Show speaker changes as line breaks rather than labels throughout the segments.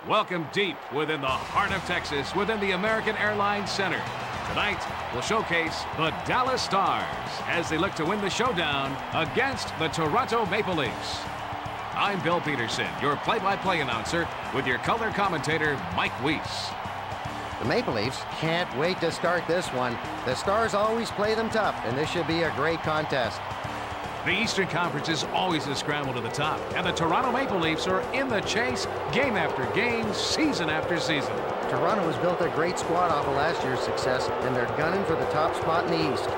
Welcome deep within the heart of Texas, within the American Airlines Center. Tonight, we'll showcase the Dallas Stars as they look to win the showdown against the Toronto Maple Leafs. I'm Bill Peterson, your play-by-play announcer, with your color commentator, Mike Weiss.
The Maple Leafs can't wait to start this one. The Stars always play them tough, and this should be a great contest.
The Eastern Conference is always a scramble to the top, and the Toronto Maple Leafs are in the chase game after game, season after season.
Toronto has built a great squad off of last year's success, and they're gunning for the top spot in the East.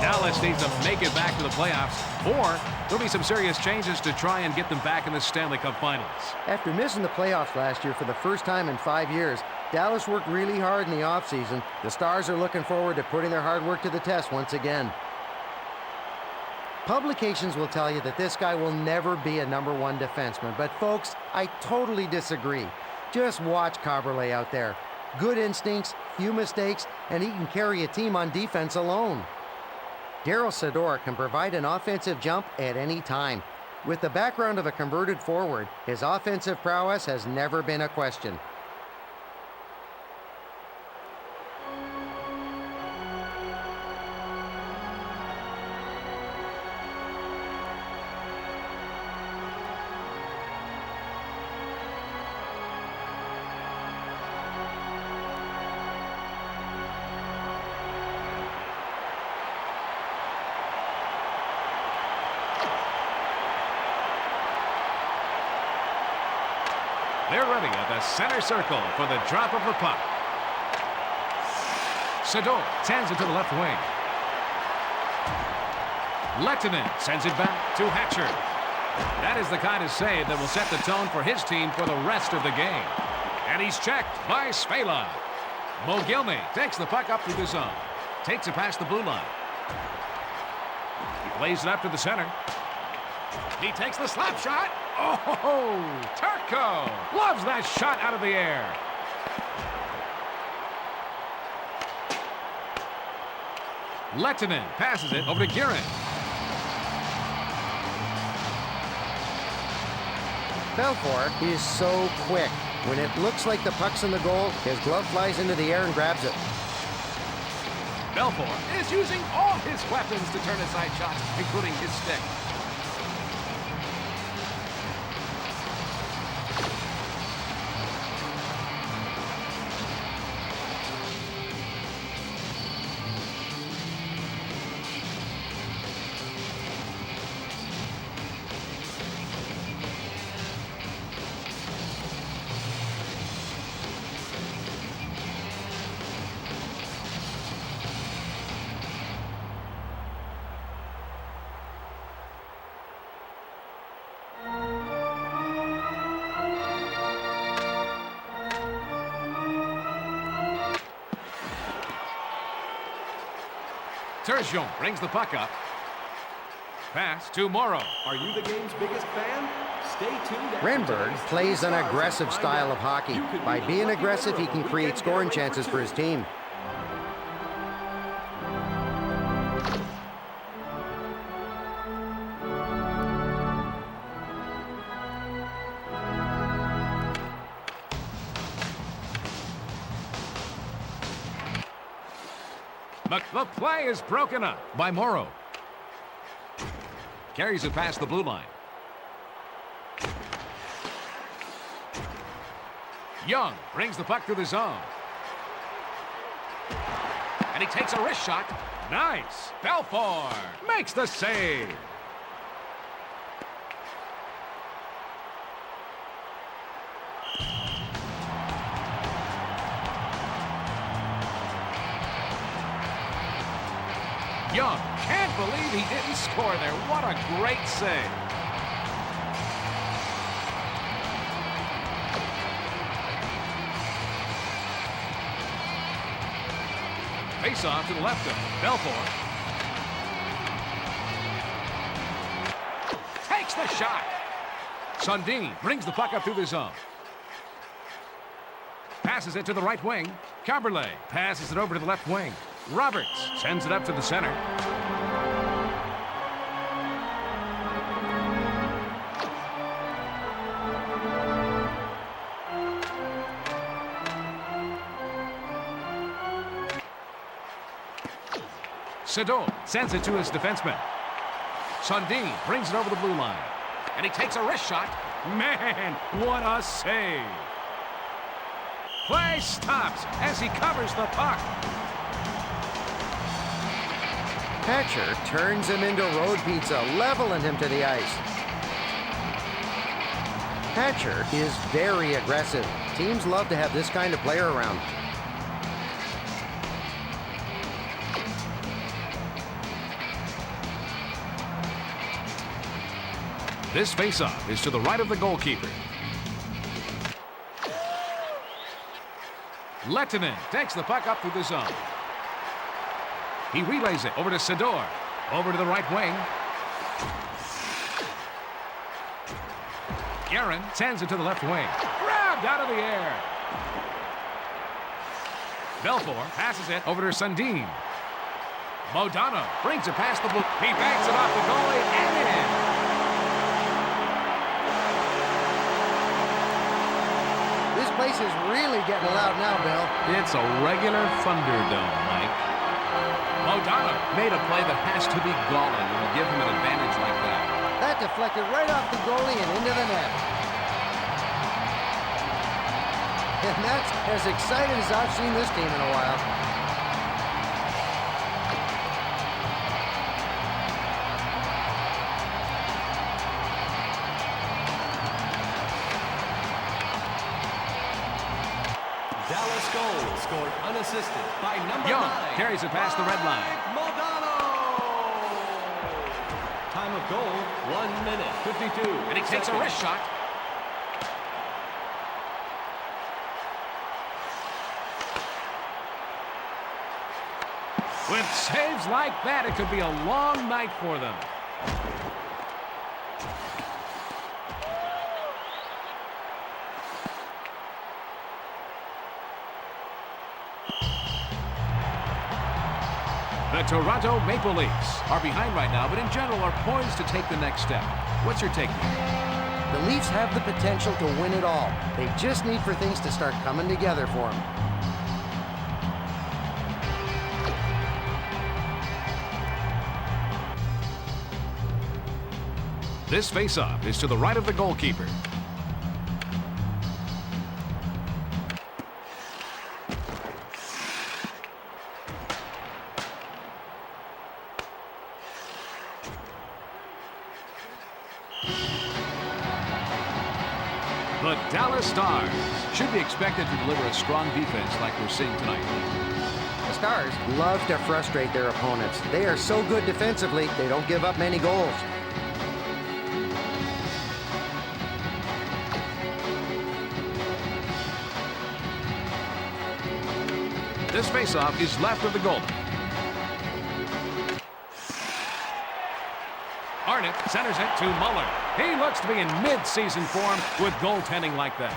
Dallas needs to make it back to the playoffs, or there'll be some serious changes to try and get them back in the Stanley Cup Finals.
After missing the playoffs last year for the first time in 5 years, Dallas worked really hard in the offseason. The Stars are looking forward to putting their hard work to the test once again. Publications will tell you that this guy will never be a #1 defenseman, but folks, I totally disagree. Just watch Caberlet out there. Good instincts, few mistakes, and he can carry a team on defense alone. Daryl Sador can provide an offensive jump at any time. With the background of a converted forward, his offensive prowess has never been a question.
They're ready at the center circle for the drop of the puck. Sador sends it to the left wing. Lehtinen sends it back to Hatcher. That is the kind of save that will set the tone for his team for the rest of the game. And he's checked by Spela. Mogilny takes the puck up through the zone. Takes it past the blue line. He plays it up to the center. He takes the slap shot. Oh, Turco loves that shot out of the air. Lehtinen passes it over to Guerin.
Belfour is so quick. When it looks like the puck's in the goal, his glove flies into the air and grabs it.
Belfour is using all his weapons to turn aside shots, including his stick. Turgeon brings the puck up. Pass to Morrow.
Are you the game's biggest fan? Stay tuned.
Renberg plays an aggressive style of hockey. By being aggressive, he can create scoring chances for his team.
The play is broken up by Morrow. Carries it past the blue line. Young brings the puck through the zone. And he takes a wrist shot. Nice. Belfour makes the save. Young can't believe he didn't score there. What a great save. Face off to the left of Belfour. Takes the shot. Sundin brings the puck up through the zone. Passes it to the right wing. Caberlet passes it over to the left wing. Roberts sends it up to the center. Sedot sends it to his defenseman. Sundin brings it over the blue line. And he takes a wrist shot. Man, what a save. Play stops as he covers the puck.
Hatcher turns him into road pizza, leveling him to the ice. Hatcher is very aggressive. Teams love to have this kind of player around.
This faceoff is to the right of the goalkeeper. Lehtinen takes the puck up through the zone. He relays it over to Sedor. Over to the right wing. Guerin sends it to the left wing. Grabbed out of the air. Belfour passes it over to Sundin. Modano brings it past the blue. He banks it off the goalie and in.
This place is really getting loud now, Bill.
It's a regular Thunderdome, Mike. Modano made a play that has to be galling when you give him an advantage like that.
That deflected right off the goalie and into the net. And that's as excited as I've seen this team in a while.
Dallas goal scored unassisted by number
Young
9.
carries it past the red line.
Modano! Time of goal, 1 minute, 52.
And he takes a wrist shot. With saves like that, it could be a long night for them. The Toronto Maple Leafs are behind right now, but in general are poised to take the next step. What's your take?
The Leafs have the potential to win it all. They just need for things to start coming together for them.
This faceoff is to the right of the goalkeeper. The Dallas Stars should be expected to deliver a strong defense like we're seeing tonight.
The Stars love to frustrate their opponents. They are so good defensively, they don't give up many goals.
This faceoff is left of the goal. Arnott centers it to Muller. He looks to be in mid-season form with goaltending like that.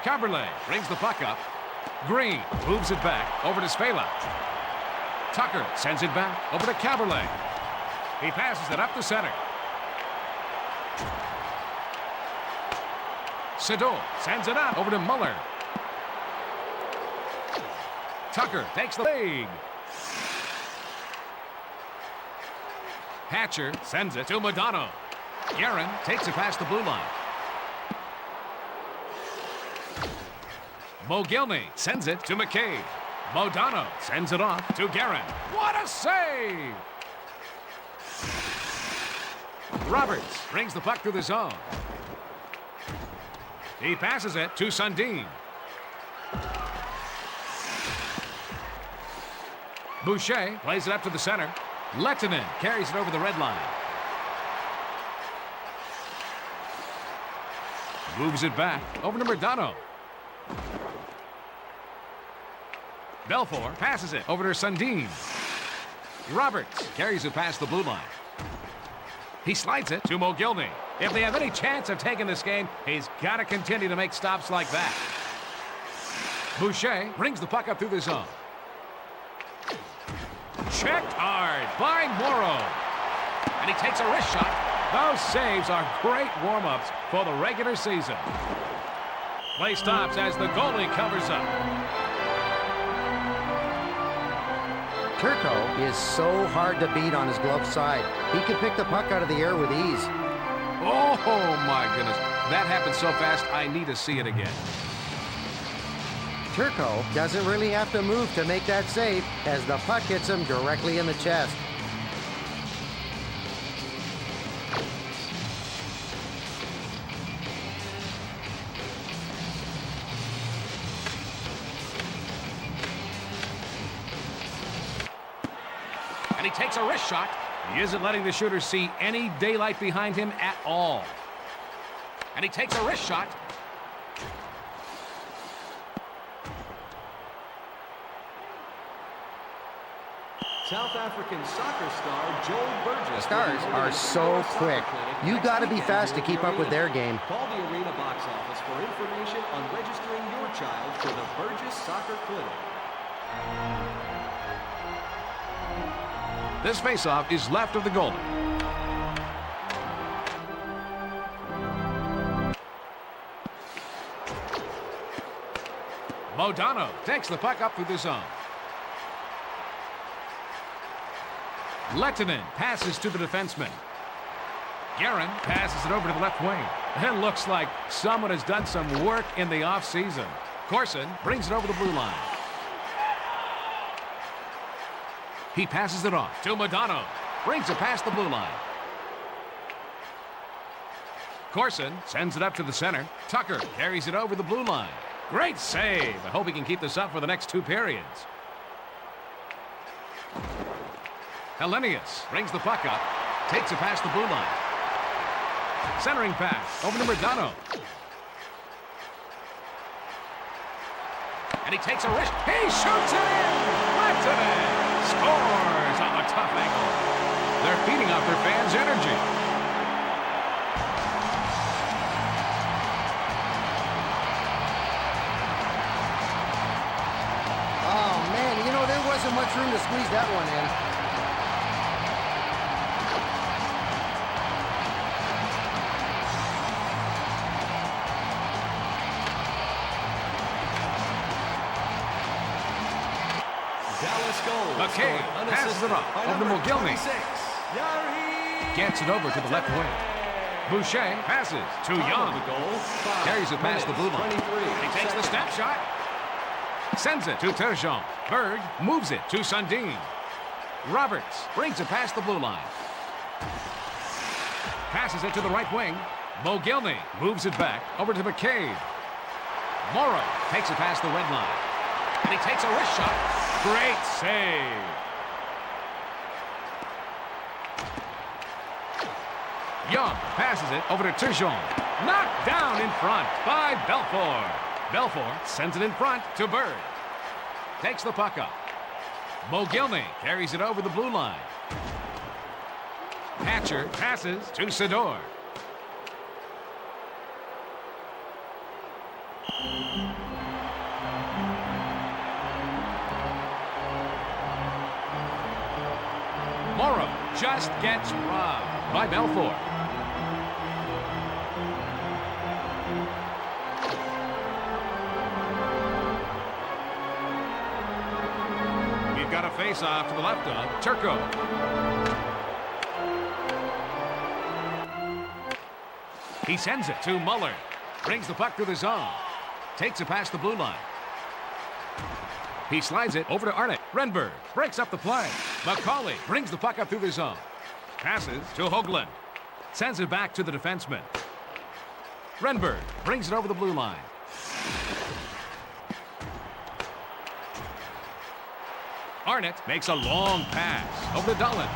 Caberlet brings the puck up. Green moves it back over to Spela. Tucker sends it back over to Caberlet. He passes it up the center. Sedot sends it up over to Muller. Tucker takes the lead. Hatcher sends it to Modano. Guerin takes it past the blue line. Mogilny sends it to McCabe. Modano sends it off to Guerin. What a save! Roberts brings the puck through the zone. He passes it to Sundin. Boucher plays it up to the center. Lehtinen carries it over the red line. Moves it back over to Modano. Belfour passes it over to Sundin. Roberts carries it past the blue line. He slides it to Mogilny. If they have any chance of taking this game, he's got to continue to make stops like that. Boucher brings the puck up through the zone. Checked hard by Morrow. And he takes a wrist shot. Those saves are great warm-ups for the regular season. Play stops as the goalie covers up.
Turco is so hard to beat on his glove side. He can pick the puck out of the air with ease.
Oh, my goodness. That happened so fast, I need to see it again.
Turco doesn't really have to move to make that save as the puck hits him directly in the chest.
And he takes a wrist shot. He isn't letting the shooter see any daylight behind him at all. And he takes a wrist shot.
South African soccer star Joel Burgess.
The Stars are so quick. You got to be fast to keep up with their game.
Call the arena box office for information on registering your child for the Burgess Soccer Clinic.
This faceoff is left of the goalie. Modano takes the puck up through the zone. Lehtinen passes to the defenseman. Guerin passes it over to the left wing. It looks like someone has done some work in the offseason. Corson brings it over the blue line. He passes it off to Modano. Brings it past the blue line. Corson sends it up to the center. Tucker carries it over the blue line. Great save. I hope he can keep this up for the next 2 periods. Hellenius brings the puck up. Takes it past the blue line. Centering pass over to Modano. And he takes a wrist. He shoots it in. Lehtinen scores on a tough angle. They're feeding off their fans' energy.
Oh, man, you know, there wasn't much room to squeeze that one in.
McKay passes it off over to Mogilny. Gets it over to the left wing. Boucher passes to Young. Carries it past the blue line. He takes the snap shot. Sends it to Turgeon. Berg moves it to Sundin. Roberts brings it past the blue line. Passes it to the right wing. Mogilny moves it back over to McCabe. Morrow takes it past the red line. And he takes a wrist shot. Great save. Young passes it over to Turgeon. Knocked down in front by Belfour. Belfour sends it in front to Bird. Takes the puck up. Mogilny carries it over the blue line. Hatcher passes to Sador. Morrow just gets robbed by Belfour. We've got a face-off to the left of Turco. He sends it to Muller. Brings the puck through the zone. Takes it past the blue line. He slides it over to Arnott. Renberg breaks up the play. McCauley brings the puck up through the zone. Passes to Hoagland. Sends it back to the defenseman. Renberg brings it over the blue line. Arnott makes a long pass over to Dolan.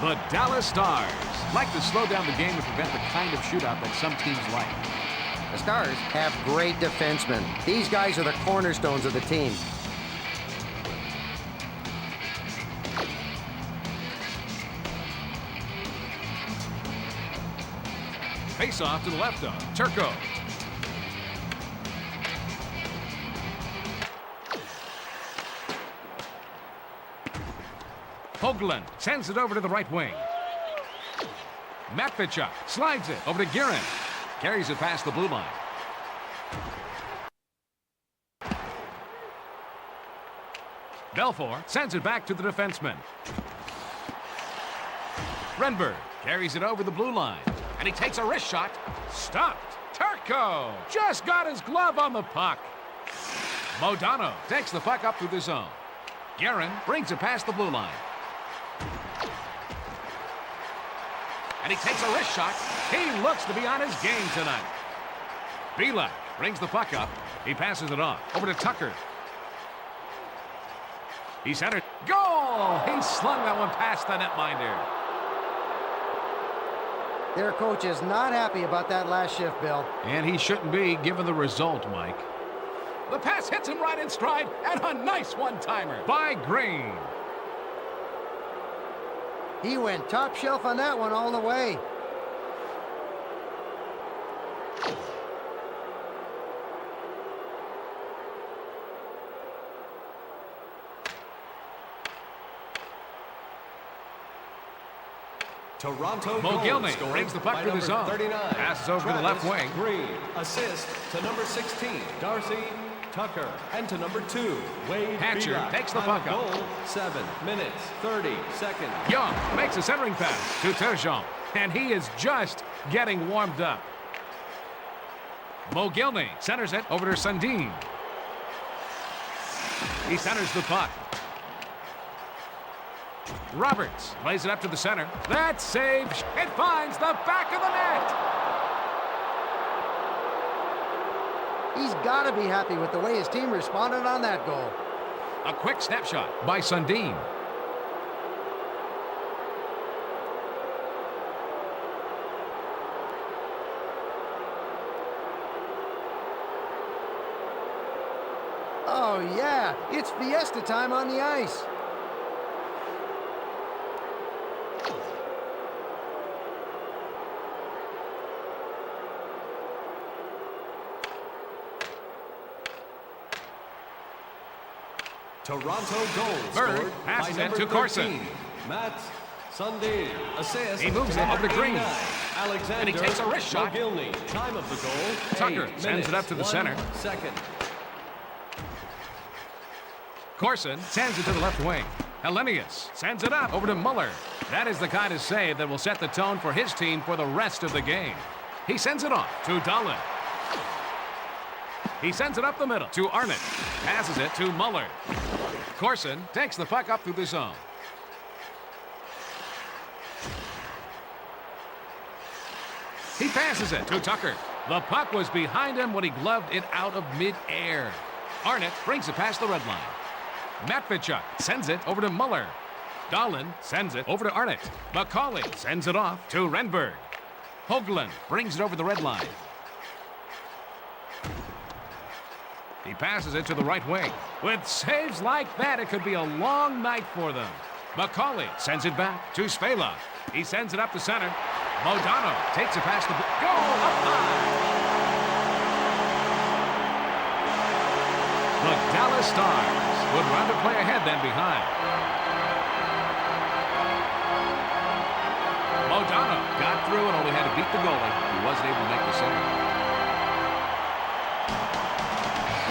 The Dallas Stars like to slow down the game and prevent the kind of shootout that some teams like.
The Stars have great defensemen. These guys are the cornerstones of the team.
Face off to the left of Turco. Hoagland sends it over to the right wing. Matvichuk slides it over to Guerin. Carries it past the blue line. Belfour sends it back to the defenseman. Renberg carries it over the blue line. And he takes a wrist shot. Stopped. Turco just got his glove on the puck. Modano takes the puck up through the zone. Guerin brings it past the blue line. And he takes a wrist shot. He looks to be on his game tonight. Belak brings the puck up. He passes it off over to Tucker. He centered. Goal! He slung that one past the netminder.
Their coach is not happy about that last shift, Bill.
And he shouldn't be, given the result, Mike. The pass hits him right in stride, and a nice one-timer by Green.
He went top shelf on that one all the way.
Toronto
Mogilny
goal
brings the puck
by
through the
number
zone.
39,
Passes over to the left wing.
Green. Assist to number 16, Darcy Tucker. And to number 2, Wade
Hatcher
Belak.
takes the
Time
puck
of
up.
goal, 7 minutes, 30 seconds.
Young makes a centering pass to Turgeon, and he is just getting warmed up. Mogilny centers it over to Sundin. He centers the puck. Roberts plays it up to the center. That save, it finds the back of the net.
He's got to be happy with the way his team responded on that goal.
A quick snapshot by Sundin.
Oh, yeah, it's fiesta time on the ice.
Toronto goal
Bird
scored
passes
by
it
number
to Corson.
13, Matt Sundin. Assist.
He moves
to
it over
number
to Green.
89, Alexander
And he takes a wrist shot.
Mogilny. Time of the goal,
Tucker
8
sends it up to the
minutes,
center.
1 second.
Corson sends it to the left wing. Hellenius sends it up over to Muller. That is the kind of save that will set the tone for his team for the rest of the game. He sends it off to Dolan. He sends it up the middle to Arnott. Passes it to Muller. Corson takes the puck up through the zone. He passes it to Tucker. The puck was behind him when he gloved it out of mid-air. Arnott brings it past the red line. Matvichuk sends it over to Muller. Dolan sends it over to Arnott. McCauley sends it off to Renberg. Hoagland brings it over the red line. He passes it to the right wing. With saves like that, it could be a long night for them. McCauley sends it back to Spela. He sends it up the center. Modano takes it past the goal up high. The Dallas Stars would rather play ahead than behind. Modano got through and only had to beat the goalie. He wasn't able to make the center.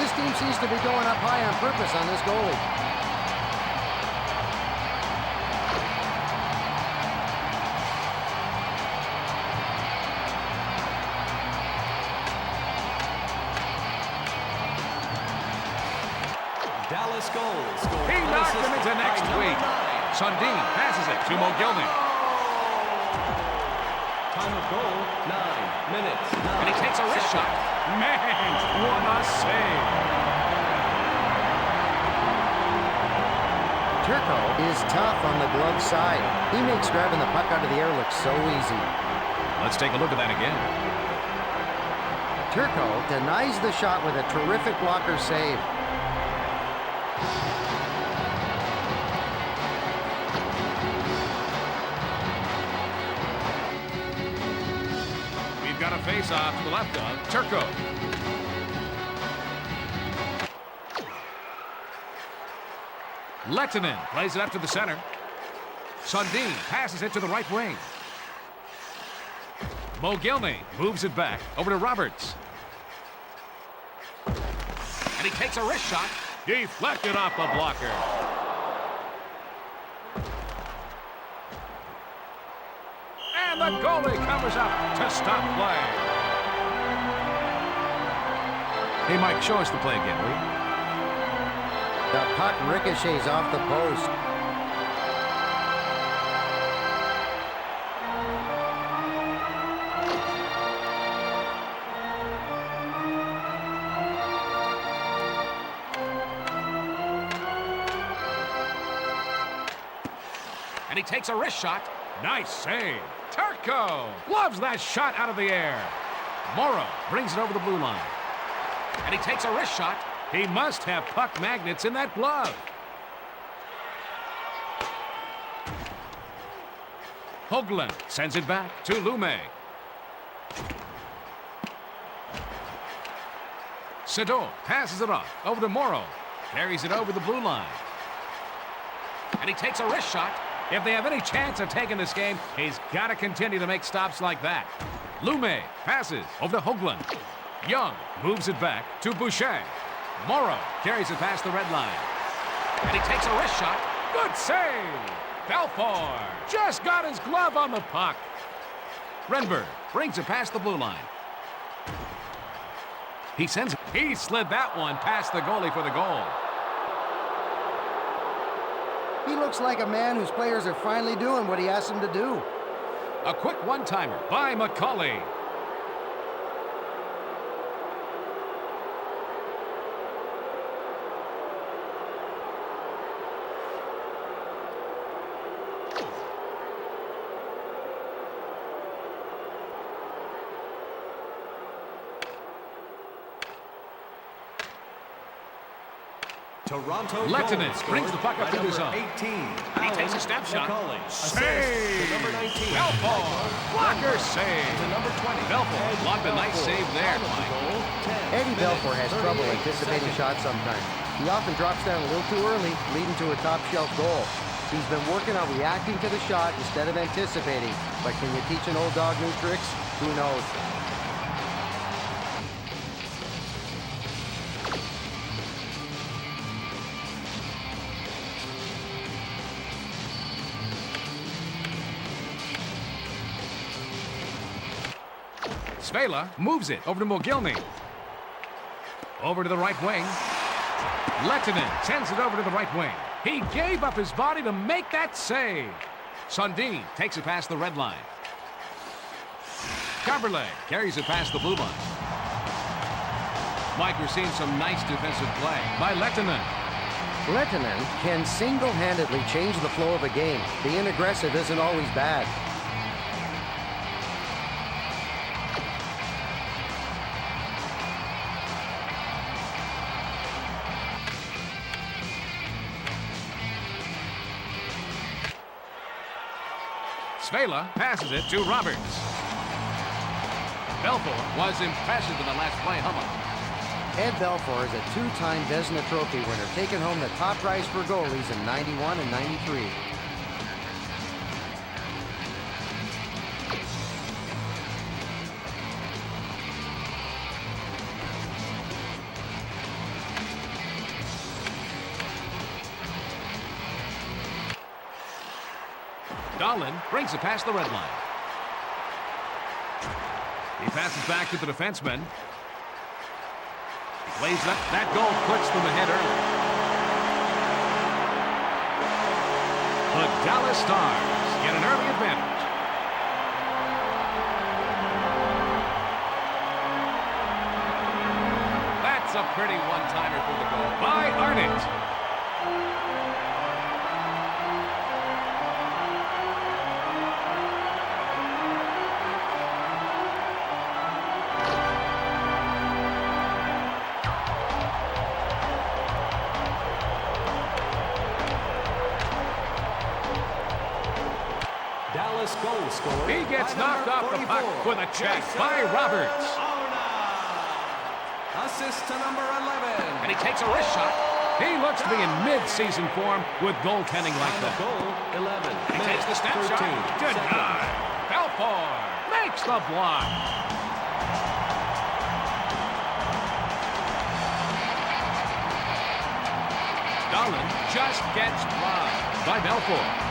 This team seems to be going up high on purpose on this goalie.
Dallas goals. Scored
He knocked him into next week. Sundin passes it to Mogilny.
Time of goal, 9 minutes.
And he takes a wrist shot. Man, what a save.
Turco is tough on the glove side. He makes grabbing the puck out of the air look so easy.
Let's take a look at that again.
Turco denies the shot with a terrific blocker save.
We've got a face-off to the left of Turco. Lehtinen plays it up to the center. Sundin passes it to the right wing. Mogilny moves it back over to Roberts. And he takes a wrist shot. Deflected off the blocker. And the goalie covers up to stop play. Hey, Mike, show us the play again, will you?
The puck ricochets off the post.
And he takes a wrist shot. Nice save. Turco loves that shot out of the air. Morrow brings it over the blue line. And he takes a wrist shot. He must have puck magnets in that glove. Hoagland sends it back to Lume. Sedot passes it off over to Morrow. Carries it over the blue line. And he takes a wrist shot. If they have any chance of taking this game, he's got to continue to make stops like that. Lume passes over to Hoagland. Young moves it back to Boucher. Morrow carries it past the red line. And he takes a wrist shot. Good save! Belfour just got his glove on the puck. Renberg brings it past the blue line. He slid that one past the goalie for the goal.
He looks like a man whose players are finally doing what he asked them to do.
A quick one-timer by McCauley.
Toronto
Lehtinen
goal
brings the puck up to
by
the zone.
number 18.
He takes a step shot.
McCauley.
Save!
Assist to number 19.
Belfour! Blocker save!
To number 20.
Belfour blocked a nice save there, Mike.
Eddie Belfour has trouble anticipating shots sometimes. He often drops down a little too early, leading to a top-shelf goal. He's been working on reacting to the shot instead of anticipating. But can you teach an old dog new tricks? Who knows?
Svela moves it over to Mogilny. Over to the right wing. Lehtinen sends it over to the right wing. He gave up his body to make that save. Sundin takes it past the red line. Carberlet carries it past the blue line. Mike, we're seeing some nice defensive play by Lehtinen.
Lehtinen can single-handedly change the flow of a game. Being aggressive isn't always bad.
Svela passes it to Roberts. Belfour was impressive in the last play,
Ed Belfour is a two-time Vezina Trophy winner, taking home the top prize for goalies in 91 and 93.
Dahlin brings it past the red line. He passes back to the defenseman. He plays that goal puts them ahead early. The Dallas Stars get an early advantage. That's a pretty one-timer for the goal by Arnott.
Dallas goal scorer.
He gets knocked off the puck with a check by Roberts.
Assist to number 11.
And he takes a wrist shot. He looks to be in mid-season form with goaltending like that.
Goal 11.
He takes the snap shot. Denied. Belfour makes the block. Dolan just gets blocked by Belfour.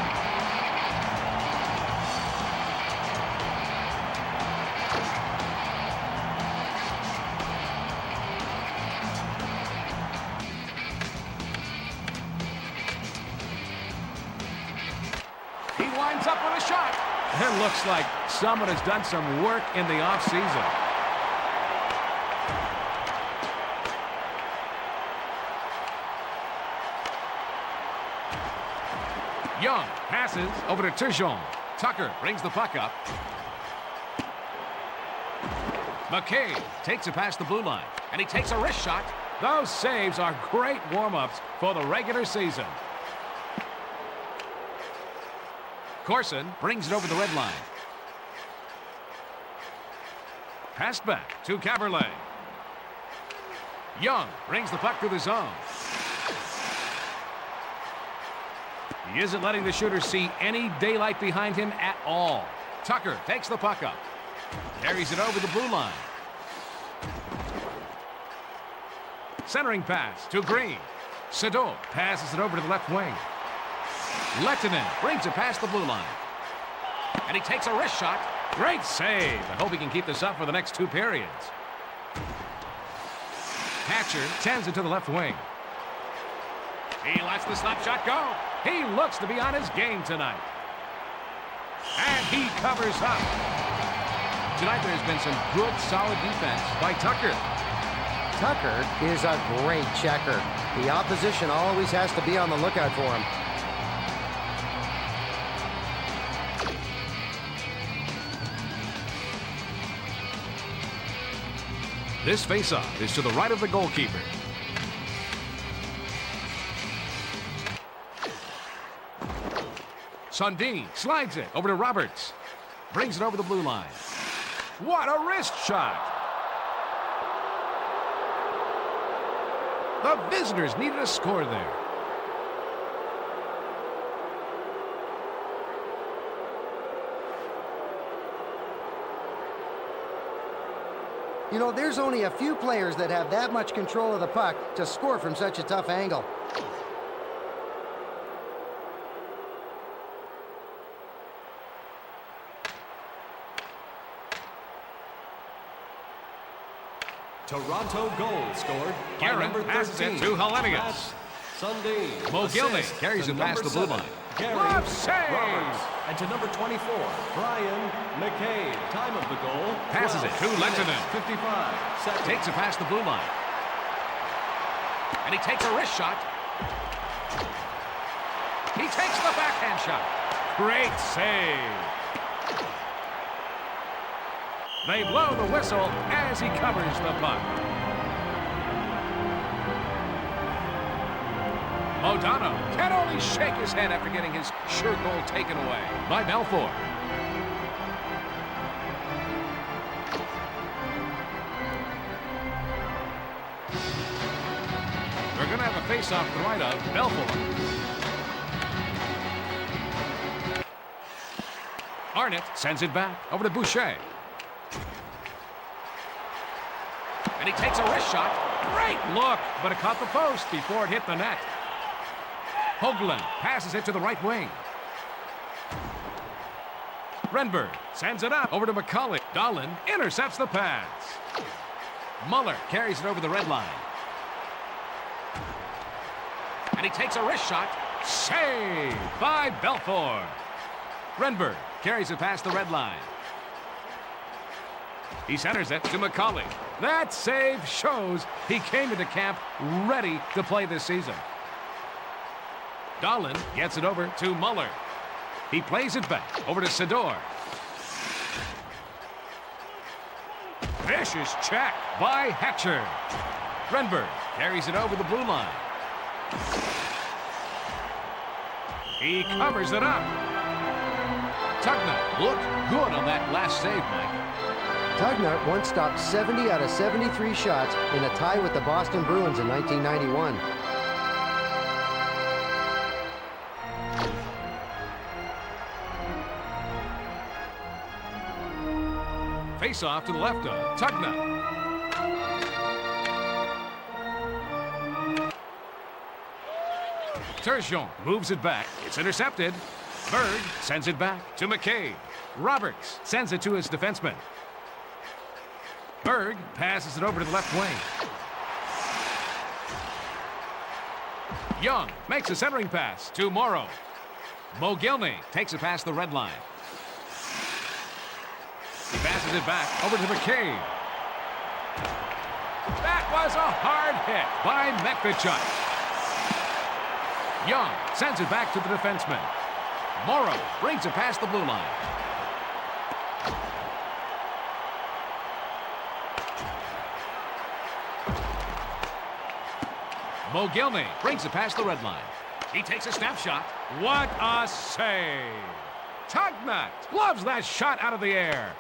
He winds up with a shot. It looks like someone has done some work in the offseason. Young passes over to Turgeon. Tucker brings the puck up. McCabe takes it past the blue line, and he takes a wrist shot. Those saves are great warm-ups for the regular season. Corson brings it over the red line. Passed back to Caberlet. Young brings the puck through the zone. He isn't letting the shooter see any daylight behind him at all. Tucker takes the puck up. Carries it over the blue line. Centering pass to Green. Sador passes it over to the left wing. Lehtinen brings it past the blue line. And he takes a wrist shot. Great save. I hope he can keep this up for the next 2 periods. Hatcher sends it to the left wing. He lets the slap shot go. He looks to be on his game tonight. And he covers up. Tonight there's been some good, solid defense by Tucker.
Tucker is a great checker. The opposition always has to be on the lookout for him.
This faceoff is to the right of the goalkeeper. Sundin slides it over to Roberts. Brings it over the blue line. What a wrist shot! The visitors needed a score there.
You know, there's only a few players that have that much control of the puck to score from such a tough angle.
Toronto goal scored by
Garrett
number 13.
passes it to Hellenius.
Sundin.
Mogilny carries it past the blue line. Glove save!
Roberts. And to number 24, Brian McCabe. Time of the goal.
Passes it to Lehtinen.
55 seconds.
Takes it past the blue line. And he takes a wrist shot. He takes the backhand shot. Great save. They blow the whistle as he covers the puck. Modano can only shake his head after getting his sure goal taken away by Belfour. They're going to have a face-off to the right of Belfour. Arnott sends it back over to Boucher. And he takes a wrist shot. Great look, but it caught the post before it hit the net. Hoagland passes it to the right wing. Renberg sends it up over to McCullough. Dolan intercepts the pass. Muller carries it over the red line. And he takes a wrist shot. Save by Belfour. Renberg carries it past the red line. He centers it to McCauley. That save shows he came into camp ready to play this season. Dahlin gets it over to Muller. He plays it back over to Sador. Vicious check by Hatcher. Renberg carries it over the blue line. He covers it up. Tugnutt looked good on that last save, Mike.
Tugnutt once stopped 70 out of 73 shots in a tie with the Boston Bruins in 1991.
Face-off to the left of Tugnutt. Turgeon moves it back. It's intercepted. Berg sends it back to McCabe. Roberts sends it to his defenseman. Berg passes it over to the left wing. Young makes a centering pass to Morrow. Mogilny takes it past the red line. He passes it back over to McCabe. That was a hard hit by Mekvichuk. Young sends it back to the defenseman. Morrow brings it past the blue line. Mogilny brings it past the red line. He takes a snapshot. What a save! Tugnutt loves that shot out of the air.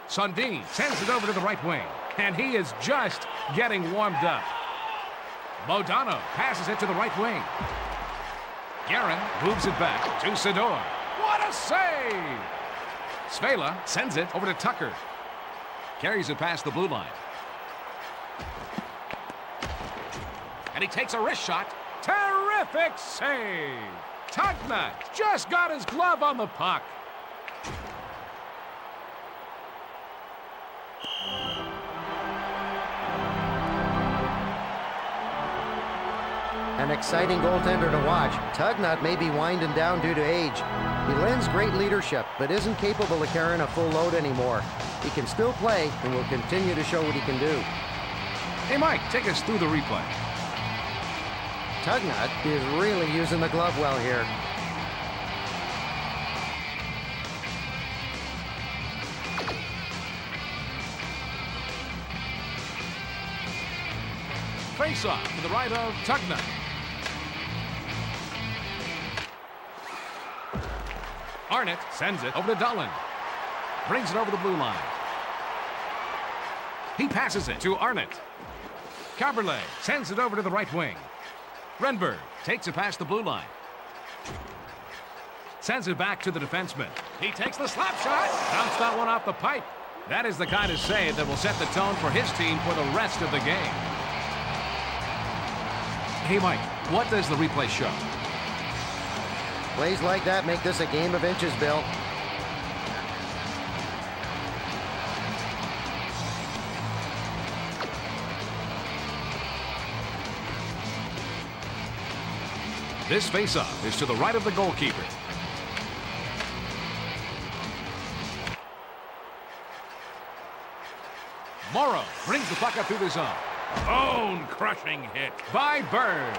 Sundin sends it over to the right wing, and he is just getting warmed up. Modano passes it to the right wing. Guerin moves it back to Sador. What a save! Svela sends it over to Tucker. Carries it past the blue line. And he takes a wrist shot. Terrific save! Tugnutt just got his glove on the puck.
An exciting goaltender to watch. Tugnutt may be winding down due to age. He lends great leadership, but isn't capable of carrying a full load anymore. He can still play and will continue to show what he can do.
Hey, Mike, take us through the replay.
Tugnutt is really using the glove well here.
Face-off to the right of Tugnutt. Arnott sends it over to Dahlin. Brings it over the blue line. He passes it to Arnott. Caberlet sends it over to the right wing. Renberg takes it past the blue line. Sends it back to the defenseman. He takes the slap shot. Bounced that one off the pipe. That is the kind of save that will set the tone for his team for the rest of the game. Hey, Mike, what does the replay show?
Plays like that make this a game of inches, Bill.
This faceoff is to the right of the goalkeeper. Morrow brings the puck up through the zone. Bone-crushing hit by Berg.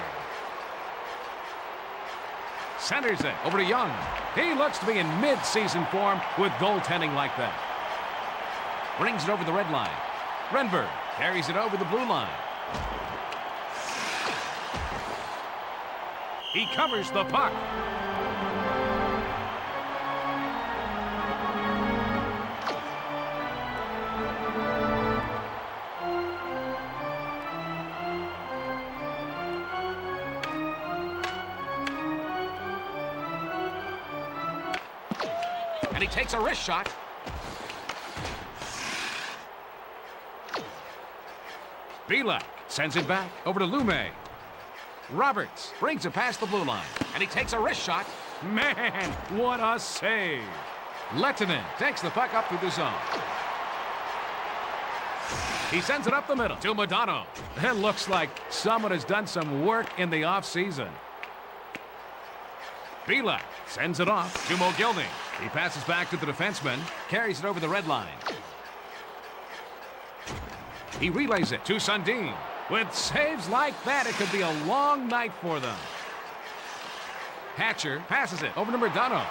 Centers it over to Young. He looks to be in mid-season form with goaltending like that. Brings it over the red line. Renberg carries it over the blue line. He covers the puck. And he takes a wrist shot. Belak sends it back over to Lume. Roberts brings it past the blue line, and he takes a wrist shot. Man, what a save. Lehtinen takes the puck up through the zone. He sends it up the middle to Modano. It looks like someone has done some work in the offseason. Bila sends it off to Mogilny. He passes back to the defenseman, carries it over the red line. He relays it to Sundin. With saves like that, it could be a long night for them. Hatcher passes it over to Modano.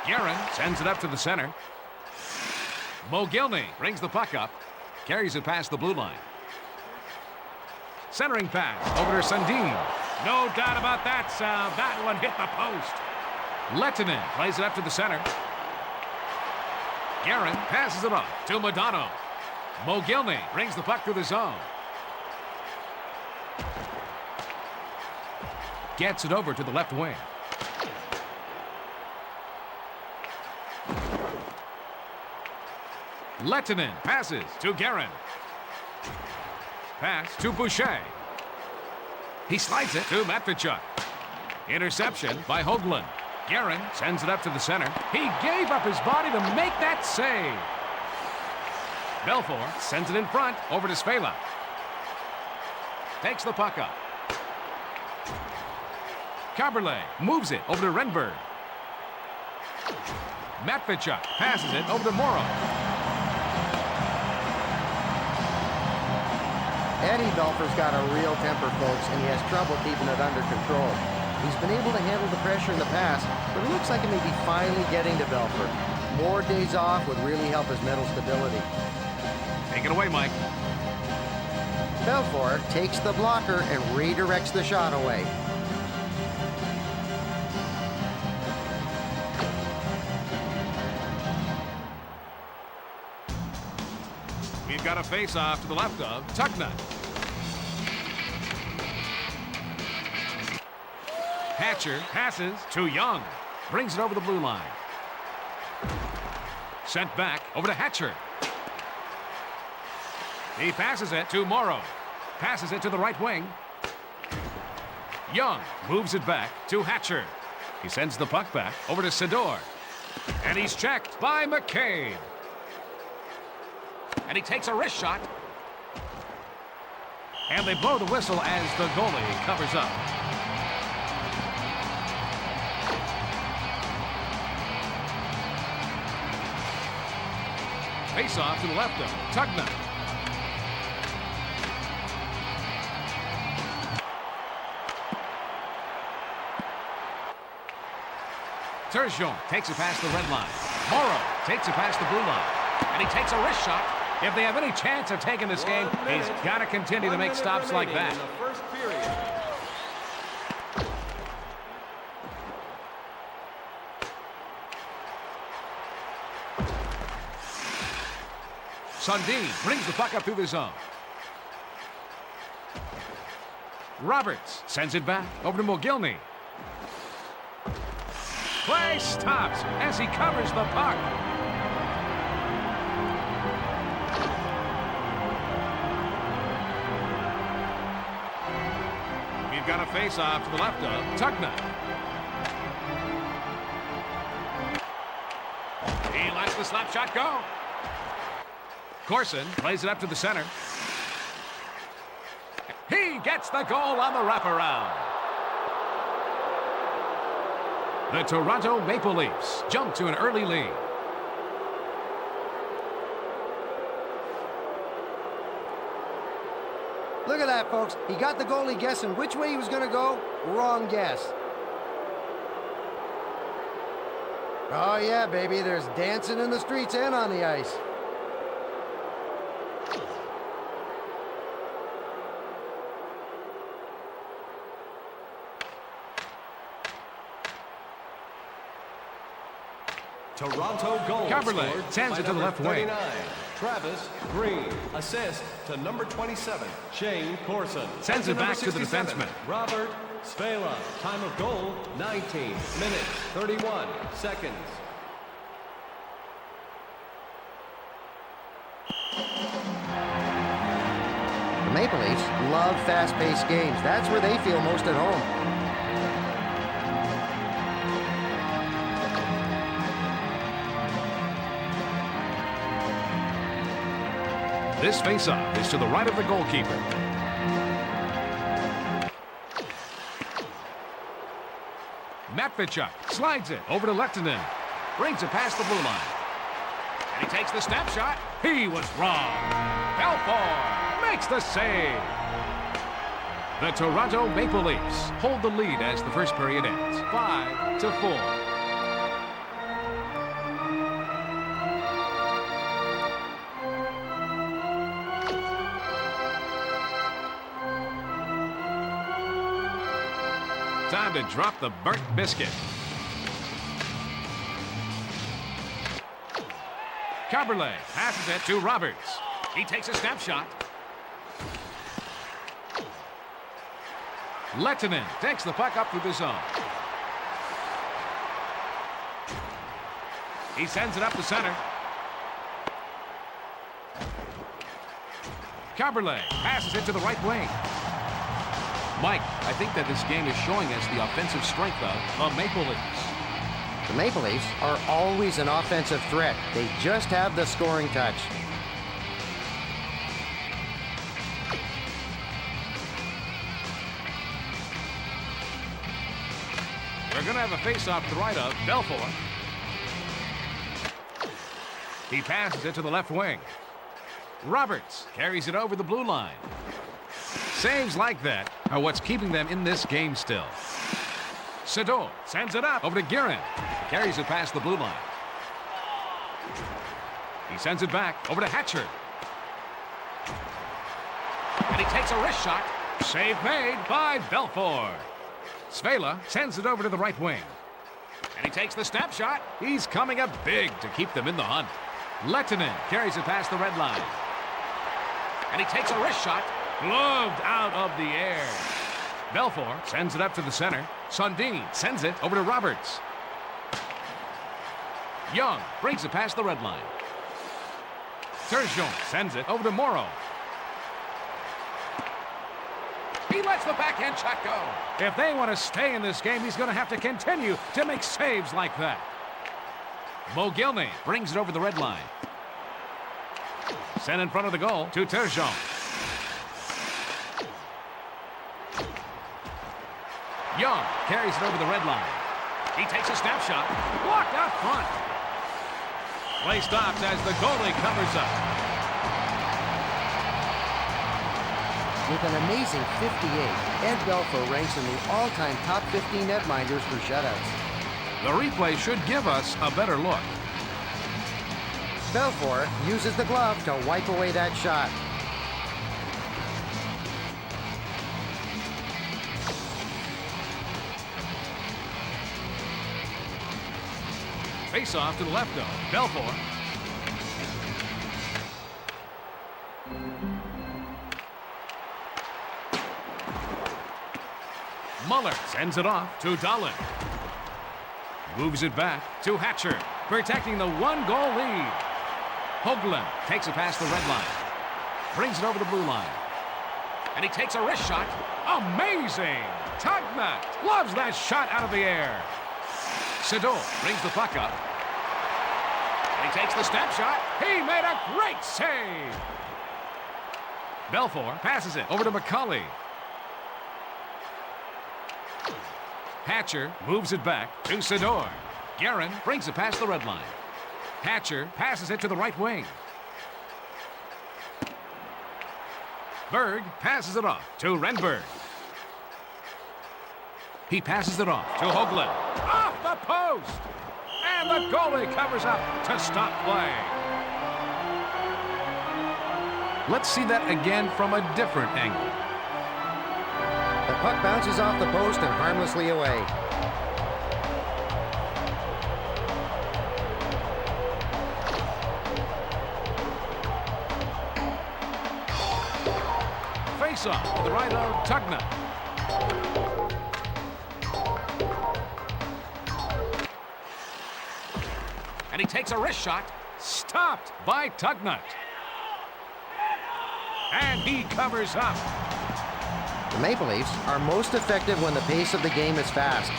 Guerin sends it up to the center. Mogilny brings the puck up, carries it past the blue line. Centering pass over to Sundin. No doubt about that, Sal. That one hit the post. Lehtinen plays it up to the center. Guerin passes it off to Modano. Mogilny brings the puck through the zone. Gets it over to the left wing. Lehtinen passes to Guerin. Pass to Boucher. He slides it to Matvichuk. Interception by Hoagland. Guerin sends it up to the center. He gave up his body to make that save. Belfour sends it in front over to Svela. Takes the puck up. Caberlet moves it over to Renberg. Matvichuk passes it over to Morrow.
Eddie Belfour's got a real temper, folks, and he has trouble keeping it under control. He's been able to handle the pressure in the past, but it looks like it may be finally getting to Belfour. More days off would really help his mental stability.
Take it away, Mike.
Belfour takes the blocker and redirects the shot away.
We've got a face-off to the left of Tucknut. Hatcher passes to Young. Brings it over the blue line. Sent back over to Hatcher. He passes it to Morrow. Passes it to the right wing. Young moves it back to Hatcher. He sends the puck back over to Sador. And he's checked by McCabe. And he takes a wrist shot. And they blow the whistle as the goalie covers up. Face off to the left of Tucknut. Turgeon takes it past the red line. Morrow takes it past the blue line. And he takes a wrist shot. If they have any chance of taking this game, he's got to continue to make stops like that. Sundin brings the puck up through the zone. Roberts sends it back over to Mogilny. Play stops as he covers the puck. We've got a face-off to the left of Tucknut. He lets the slap shot go. Corson plays it up to the center. He gets the goal on the wraparound. The Toronto Maple Leafs jump to an early lead.
Look at that, folks. He got the goalie guessing which way he was going to go. Wrong guess. Oh, yeah, baby. There's dancing in the streets and on the ice.
Toronto goal
Caberlet
scored
sends
by
it to the left wing.
39, Travis Green. Assist to number 27, Shane Corson.
Sends it back to the defenseman.
Robert Svela. Time of goal, 19 minutes, 31 seconds.
The Maple Leafs love fast-paced games. That's where they feel most at home.
This faceoff is to the right of the goalkeeper. Matvechuk slides it over to Lehtinen. Brings it past the blue line. And he takes the step shot. He was wrong. Belfour makes the save. The Toronto Maple Leafs hold the lead as the first period ends, 5-4. Time to drop the burnt biscuit. Caberlet passes it to Roberts. He takes a snapshot. Lehtinen takes the puck up through the zone. He sends it up the center. Caberlet passes it to the right wing. Mike, I think that this game is showing us the offensive strength of the Maple Leafs.
The Maple Leafs are always an offensive threat. They just have the scoring touch.
We're going to have a face-off to the right of Belfour. He passes it to the left wing. Roberts carries it over the blue line. Saves like that are what's keeping them in this game still. Sador sends it up over to Guerin. Carries it past the blue line. He sends it back over to Hatcher. And he takes a wrist shot. Save made by Belfour. Svela sends it over to the right wing. And he takes the snap shot. He's coming up big to keep them in the hunt. Lehtinen carries it past the red line. And he takes a wrist shot. Gloved out of the air. Belfour sends it up to the center. Sundin sends it over to Roberts. Young brings it past the red line. Turgeon sends it over to Morrow. He lets the backhand shot go. If they want to stay in this game, he's going to have to continue to make saves like that. Mogilny brings it over the red line. Sent in front of the goal to Turgeon. Young carries it over the red line. He takes a snapshot. Blocked out front. Play stops as the goalie covers up.
With an amazing 58, Ed Belfour ranks in the all-time top 15 netminders for shutouts.
The replay should give us a better look.
Belfour uses the glove to wipe away that shot.
Face off to the left, though. Belfour. Muller sends it off to Dahlin. Moves it back to Hatcher, protecting the one-goal lead. Hoagland takes it past the red line. Brings it over the blue line. And he takes a wrist shot. Amazing! Tugnut loves that shot out of the air. Sador brings the puck up. And he takes the snap shot. He made a great save. Belfour passes it over to McCauley. Hatcher moves it back to Sador. Guerin brings it past the red line. Hatcher passes it to the right wing. Berg passes it off to Renberg. He passes it off to Hoagland. Off the post! And the goalie covers up to stop play. Let's see that again from a different angle.
The puck bounces off the post and harmlessly away.
Face-off to the right of Tugnut. And he takes a wrist shot. Stopped by Tugnut. And he covers up.
The Maple Leafs are most effective when the pace of the game is fast.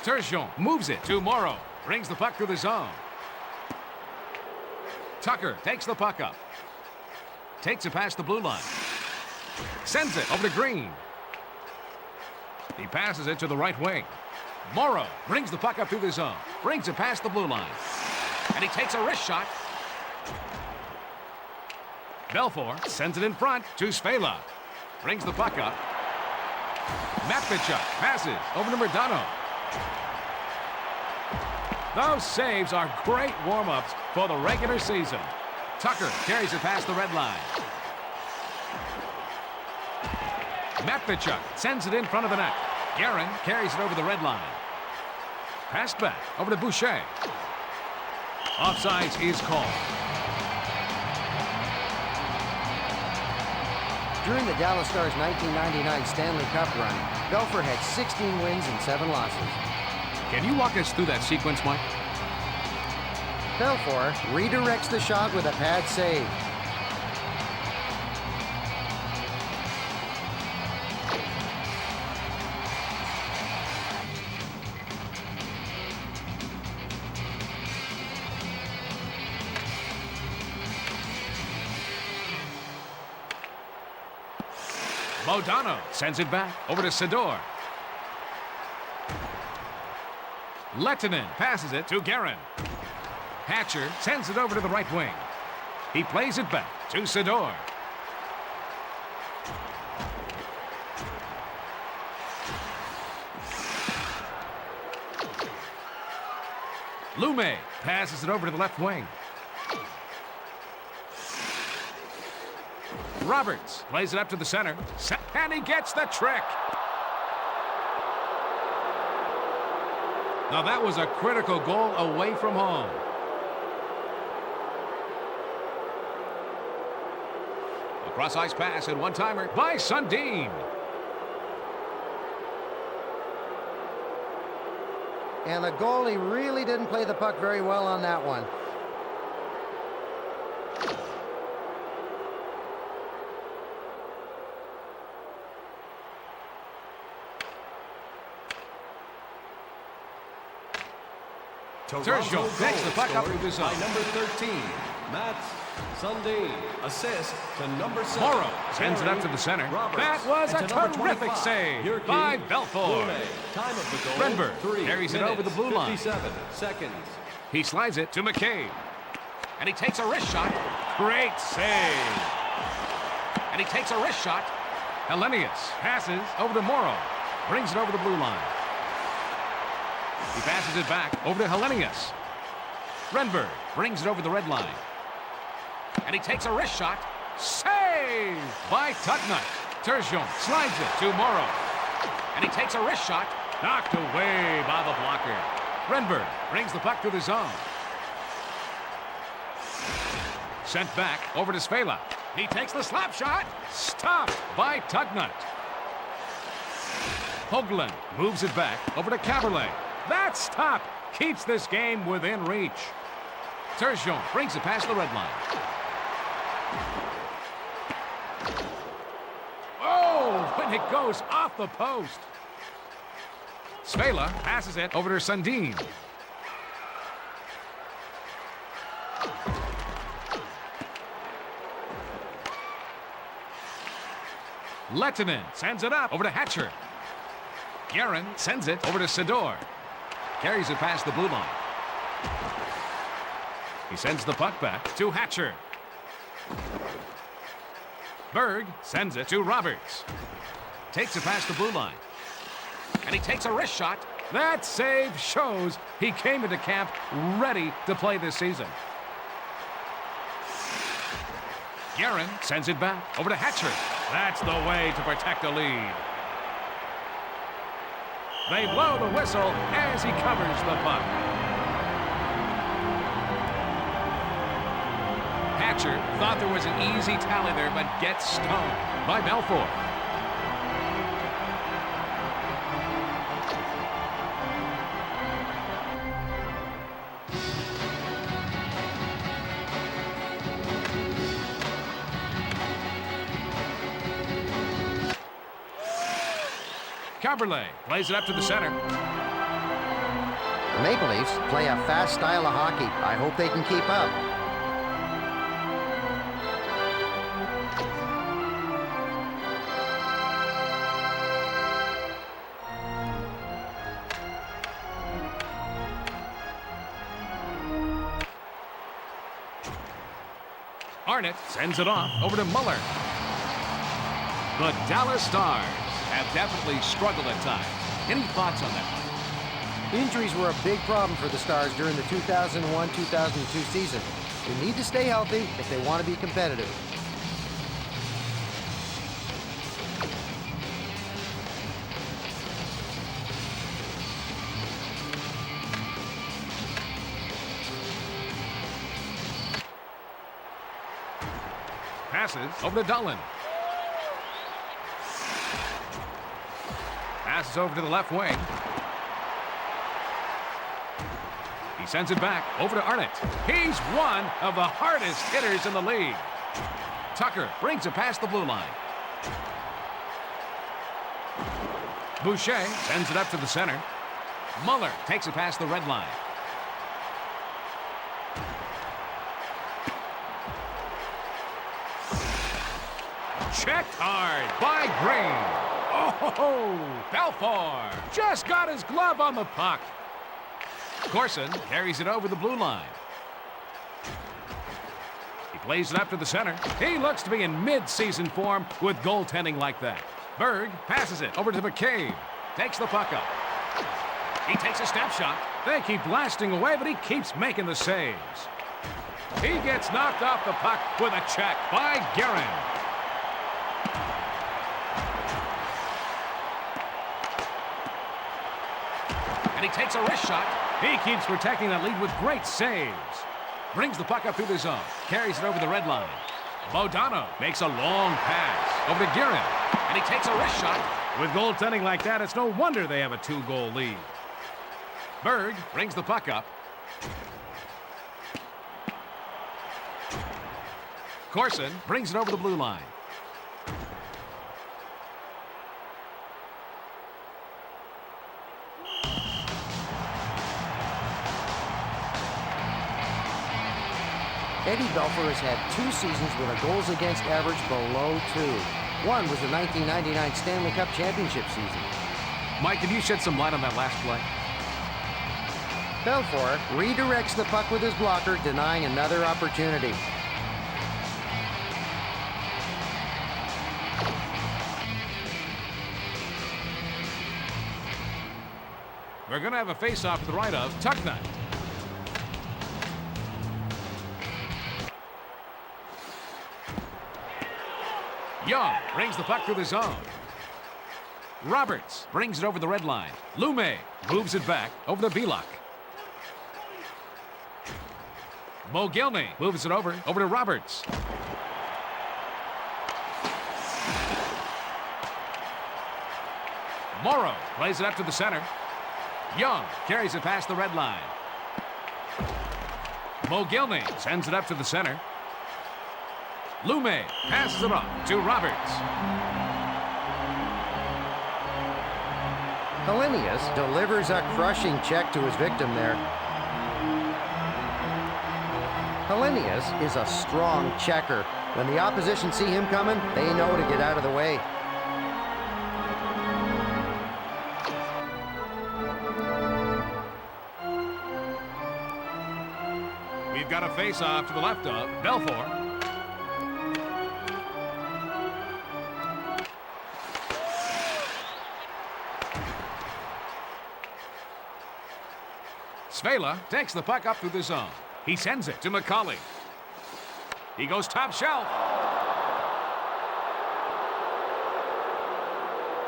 Turgeon moves it to Morrow. Brings the puck through the zone. Tucker takes the puck up. Takes it past the blue line. Sends it over to Green. He passes it to the right wing. Morrow brings the puck up through the zone. Brings it past the blue line. And he takes a wrist shot. Belfour sends it in front to Svela. Brings the puck up. Matvichuk passes over to Murdano. Those saves are great warm-ups for the regular season. Tucker carries it past the red line. Matvichuk sends it in front of the net. Guerin carries it over the red line. Passed back over to Boucher. Offsides is called.
During the Dallas Stars' 1999 Stanley Cup run, Belfour had 16 wins and 7 losses.
Can you walk us through that sequence, Mike?
Belfour redirects the shot with a pad save.
Modano sends it back over to Sador. Lehtinen passes it to Guerin. Hatcher sends it over to the right wing. He plays it back to Sador. Lume passes it over to the left wing. Roberts plays it up to the center. And he gets the trick. Now that was a critical goal away from home. A cross-ice pass and one-timer by Sundin.
And the goalie really didn't play the puck very well on that one.
Turgeon takes the puck up through the zone.
By number 13, Mats Sundin. Assist to number 7.
Morrow sends it up to the center.
Roberts.
That was a
And to number
terrific
25,
save by Belfour.
Lume. Time of the goal,
Renberg
3
carries it over the blue line.
57 seconds.
He slides it to McCabe. And he takes a wrist shot. Great save. And he takes a wrist shot. Hellenius passes over to Morrow. Brings it over the blue line. He passes it back over to Hellenius. Renberg brings it over the red line. And he takes a wrist shot. Save by Tutnut. Turgeon slides it to Morrow. And he takes a wrist shot. Knocked away by the blocker. Renberg brings the puck through the zone. Sent back over to Svela. He takes the slap shot. Stopped by Tutnut. Hoagland moves it back over to Caberlet. That stop keeps this game within reach. Turgeon brings it past the red line. Oh, when it goes off the post. Svela passes it over to Sundin. Lehtinen sends it up over to Hatcher. Guerin sends it over to Sador. Carries it past the blue line. He sends the puck back to Hatcher. Berg sends it to Roberts. Takes it past the blue line. And he takes a wrist shot. That save shows he came into camp ready to play this season. Guerin sends it back over to Hatcher. That's the way to protect a lead. They blow the whistle as he covers the puck. Hatcher thought there was an easy tally there, but gets stoned by Belfour. Caberlet plays it up to the center.
The Maple Leafs play a fast style of hockey. I hope they can keep up.
Arnott sends it off over to Muller. The Dallas Stars have definitely struggled at times. Any thoughts on that one?
Injuries were a big problem for the Stars during the 2001-2002 season. They need to stay healthy if they want to be competitive.
Passes over to Dolan. Passes over to the left wing. He sends it back over to Arnott. He's one of the hardest hitters in the league. Tucker brings it past the blue line. Boucher sends it up to the center. Muller takes it past the red line. Checked hard by Green. Oh, Belfour just got his glove on the puck. Corson carries it over the blue line. He plays it up to the center. He looks to be in mid-season form with goaltending like that. Berg passes it over to McCabe. Takes the puck up. He takes a snapshot. They keep blasting away, but he keeps making the saves. He gets knocked off the puck with a check by Guerin. And he takes a wrist shot. He keeps protecting that lead with great saves. Brings the puck up through the zone. Carries it over the red line. Bodano makes a long pass over to Guerin. And he takes a wrist shot. With goaltending like that, it's no wonder they have a 2-goal lead. Berg brings the puck up. Corson brings it over the blue line.
Eddie Belfour has had 2 seasons with a goals against average below 2. One was the 1999 Stanley Cup Championship season.
Mike, can you shed some light on that last play?
Belfour redirects the puck with his blocker, denying another opportunity.
We're going to have a face-off to the right of Tucknut. Young brings the puck through the zone. Roberts brings it over the red line. Lume moves it back over to Belak. Mogilny moves it over to Roberts. Morrow plays it up to the center. Young carries it past the red line. Mogilny sends it up to the center. Lume passes it off to Roberts.
Helenius delivers a crushing check to his victim there. Helenius is a strong checker. When the opposition see him coming, they know to get out of the way.
We've got a face-off to the left of Belfour. Svela takes the puck up through the zone. He sends it to McCauley. He goes top shelf.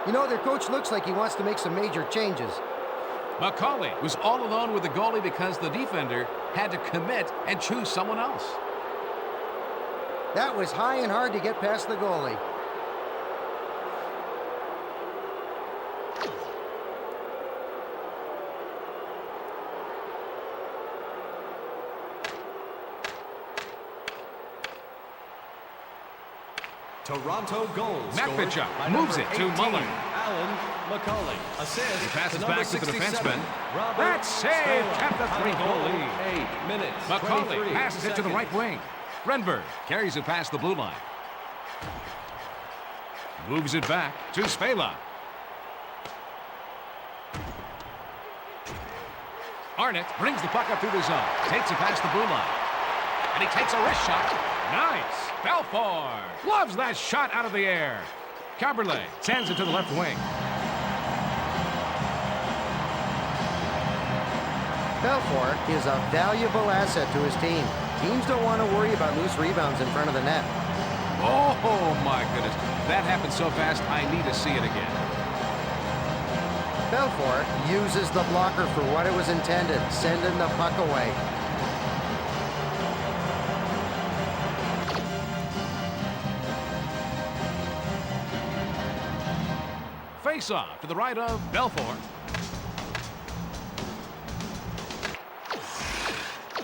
You know, their coach looks like he wants to make some major changes.
McCauley was all alone with the goalie because the defender had to commit and choose someone else.
That was high and hard to get past the goalie.
Toronto goal
Matt
scored
Bitchup
by
moves
number
it to
18,
Muller.
Alan McCauley. Assist
He passes
to number
back to the
67,
defenseman.
Robert
That save
Spela.
kept the
Time
three-goal
of
lead.
8 minutes.
McCauley
23
passes it to the right
seconds.
wing. Renberg carries it past the blue line. Moves it back to Spela. Arnott brings the puck up through the zone. Takes it past the blue line. And he takes a wrist shot. Nice. Belfort loves that shot out of the air. Caberlet sends it to the left wing.
Belfort is a valuable asset to his team. Teams don't want to worry about loose rebounds in front of the net.
Oh, my goodness. That happened so fast, I need to see it again.
Belfort uses the blocker for what it was intended, sending the puck away.
Face-off to the right of Belfort.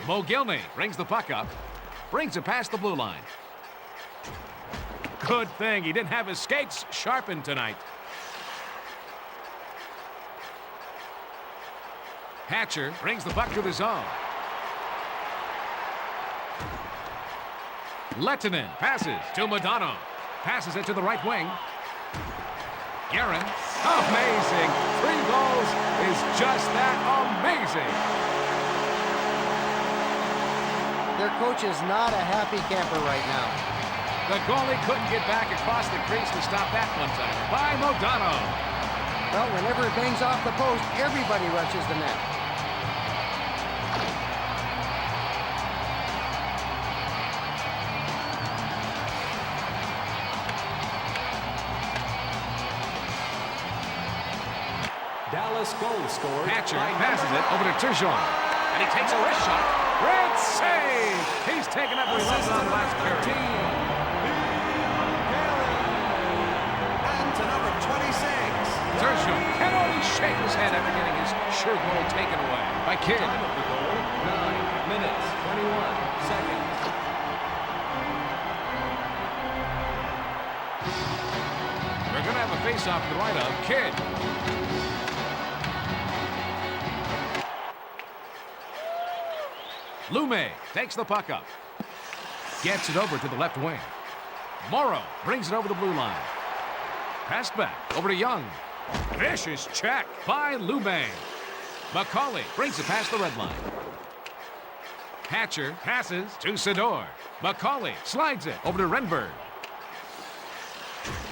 Mogilny brings the puck up. Brings it past the blue line. Good thing he didn't have his skates sharpened tonight. Hatcher brings the puck to the zone. Lettinen passes to Madonna. Passes it to the right wing. Guerin. Amazing. 3 goals is just that amazing.
Their coach is not a happy camper right now.
The goalie couldn't get back across the crease to stop that one time by Modano.
Well, whenever it bangs off the post, everybody rushes the net.
Dallas goal scored.
Hatcher
by
passes it over to Turgeon. And he takes a wrist shot. Great save! He's taken up where he left it on the last carry.
And to number 26.
Turgeon can only shake his head after getting his sure goal taken away by Kidd.
Time of the goal, 9 minutes, 21 seconds.
They're going to have a face-off to the right of Kidd. Lume takes the puck up. Gets it over to the left wing. Morrow brings it over the blue line. Passed back over to Young. Vicious check by Lume. McCauley brings it past the red line. Hatcher passes to Sador. McCauley slides it over to Renberg.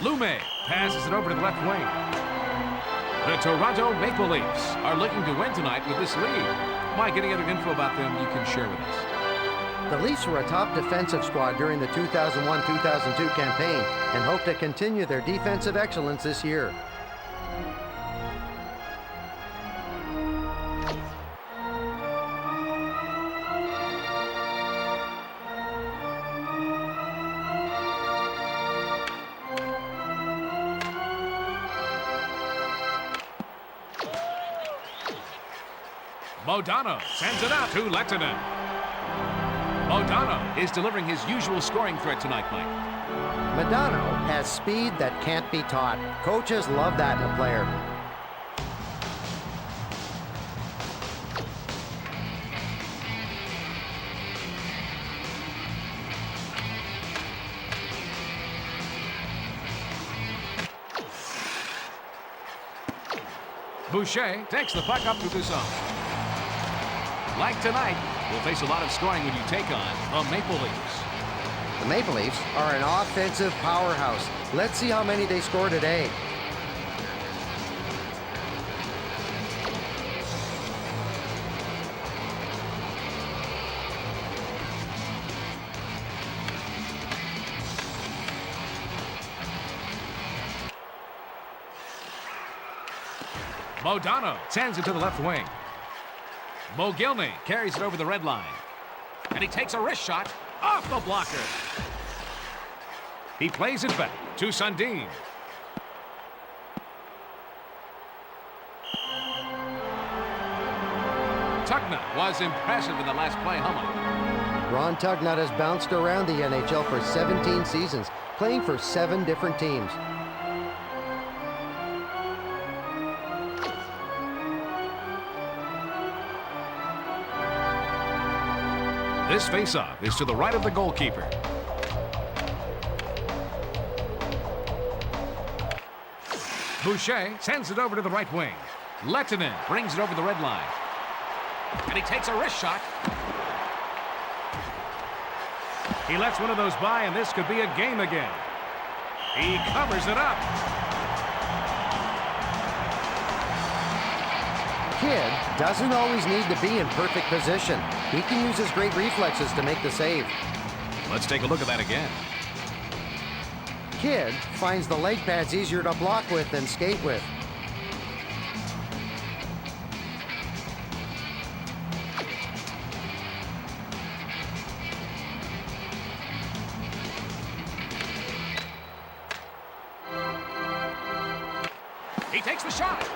Lume passes it over to the left wing. The Toronto Maple Leafs are looking to win tonight with this lead. Mike, any other info about them you can share with us?
The Leafs were a top defensive squad during the 2001-2002 campaign and hope to continue their defensive excellence this year.
Modano sends it out to Lettinen. Modano is delivering his usual scoring threat tonight, Mike.
Madonna has speed that can't be taught. Coaches love that in a player.
Boucher takes the puck up to the zone. Like tonight, you'll face a lot of scoring when you take on the Maple Leafs.
The Maple Leafs are an offensive powerhouse. Let's see how many they score today.
Modano sends it to the left wing. Mogilny carries it over the red line. And he takes a wrist shot off the blocker. He plays it back to Sundin. Tugnutt was impressive in the last play, huh, Mike?
Ron Tugnutt has bounced around the NHL for 17 seasons. playing for 7 different teams.
This faceoff is to the right of the goalkeeper. Boucher sends it over to the right wing. Lehtinen brings it over the red line. And he takes a wrist shot. He lets one of those by, and this could be a game again. He covers it up.
Kidd doesn't always need to be in perfect position. He can use his great reflexes to make the save.
Let's take a look at that again.
Kidd finds the leg pads easier to block with than skate with.
He takes the shot.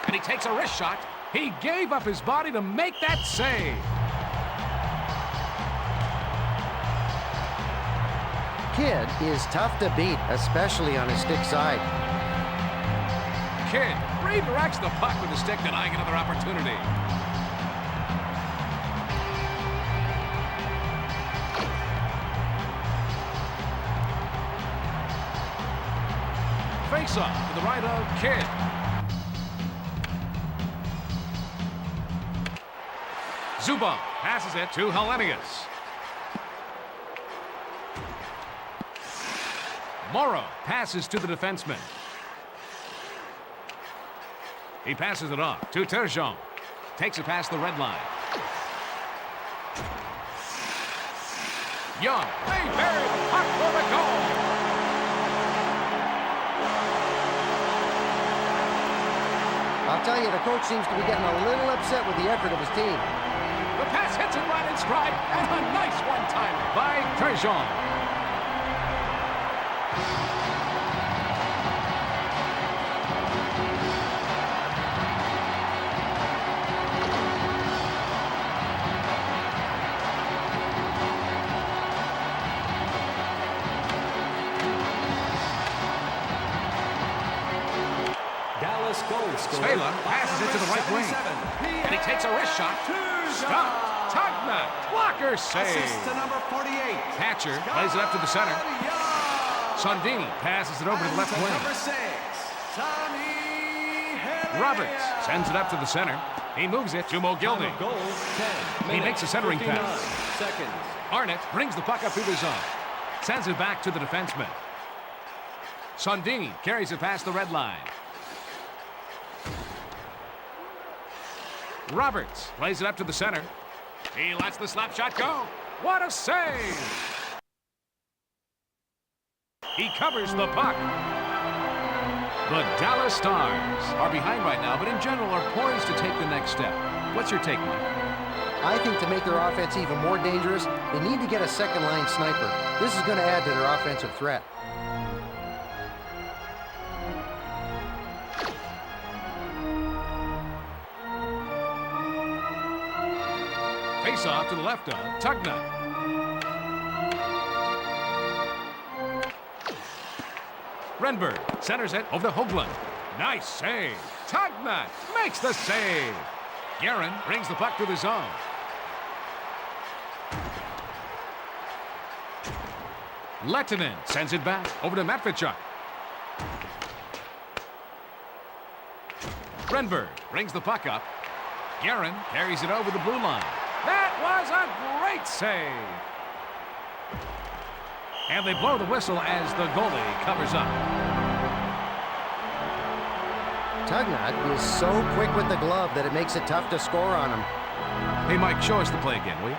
And he takes a wrist shot. He gave up his body to make that save.
Kidd is tough to beat, especially on his stick side.
Kidd redirects the puck with the stick, denying another opportunity. Face-off to the right of Kidd. Zubov passes it to Hellenius. Morrow passes to the defenseman. He passes it off to Turgeon. Takes it past the red line. Young, they bury the puck for the goal.
I'll tell you, the coach seems to be getting a little upset with the effort of his team.
The pass hits it right in stride, and a nice one-timer by Turgeon. Spela passes it to the right wing. And he takes a wrist shot. Stop. Tugna. Blocker save.
Assist to number 48.
Hatcher plays it up to the center. Sundini passes it over to the left wing.
Number 6, Tommy
Roberts sends it up to the center. He moves it to Mogilny.
Goal 10.
He makes a centering pass.
Seconds.
Arnott brings the puck up through the zone. Sends it back to the defenseman. Sundini carries it past the red line. Roberts plays it up to the center. He lets the slap shot go. What a save! He covers the puck. The Dallas Stars are behind right now, but in general are poised to take the next step. What's your take, Mike?
I think to make their offense even more dangerous, they need to get a second-line sniper. This is going to add to their offensive threat.
Face-off to the left of Tugna. Renberg centers it over to Hoagland. Nice save. Tugna makes the save. Guerin brings the puck to the zone. Lehtinen sends it back over to Matvichuk. Renberg brings the puck up. Guerin carries it over the blue line. That was a great save. And they blow the whistle as the goalie covers up.
Tugna is so quick with the glove that it makes it tough to score on him.
Hey, Mike, show us the play again, will you?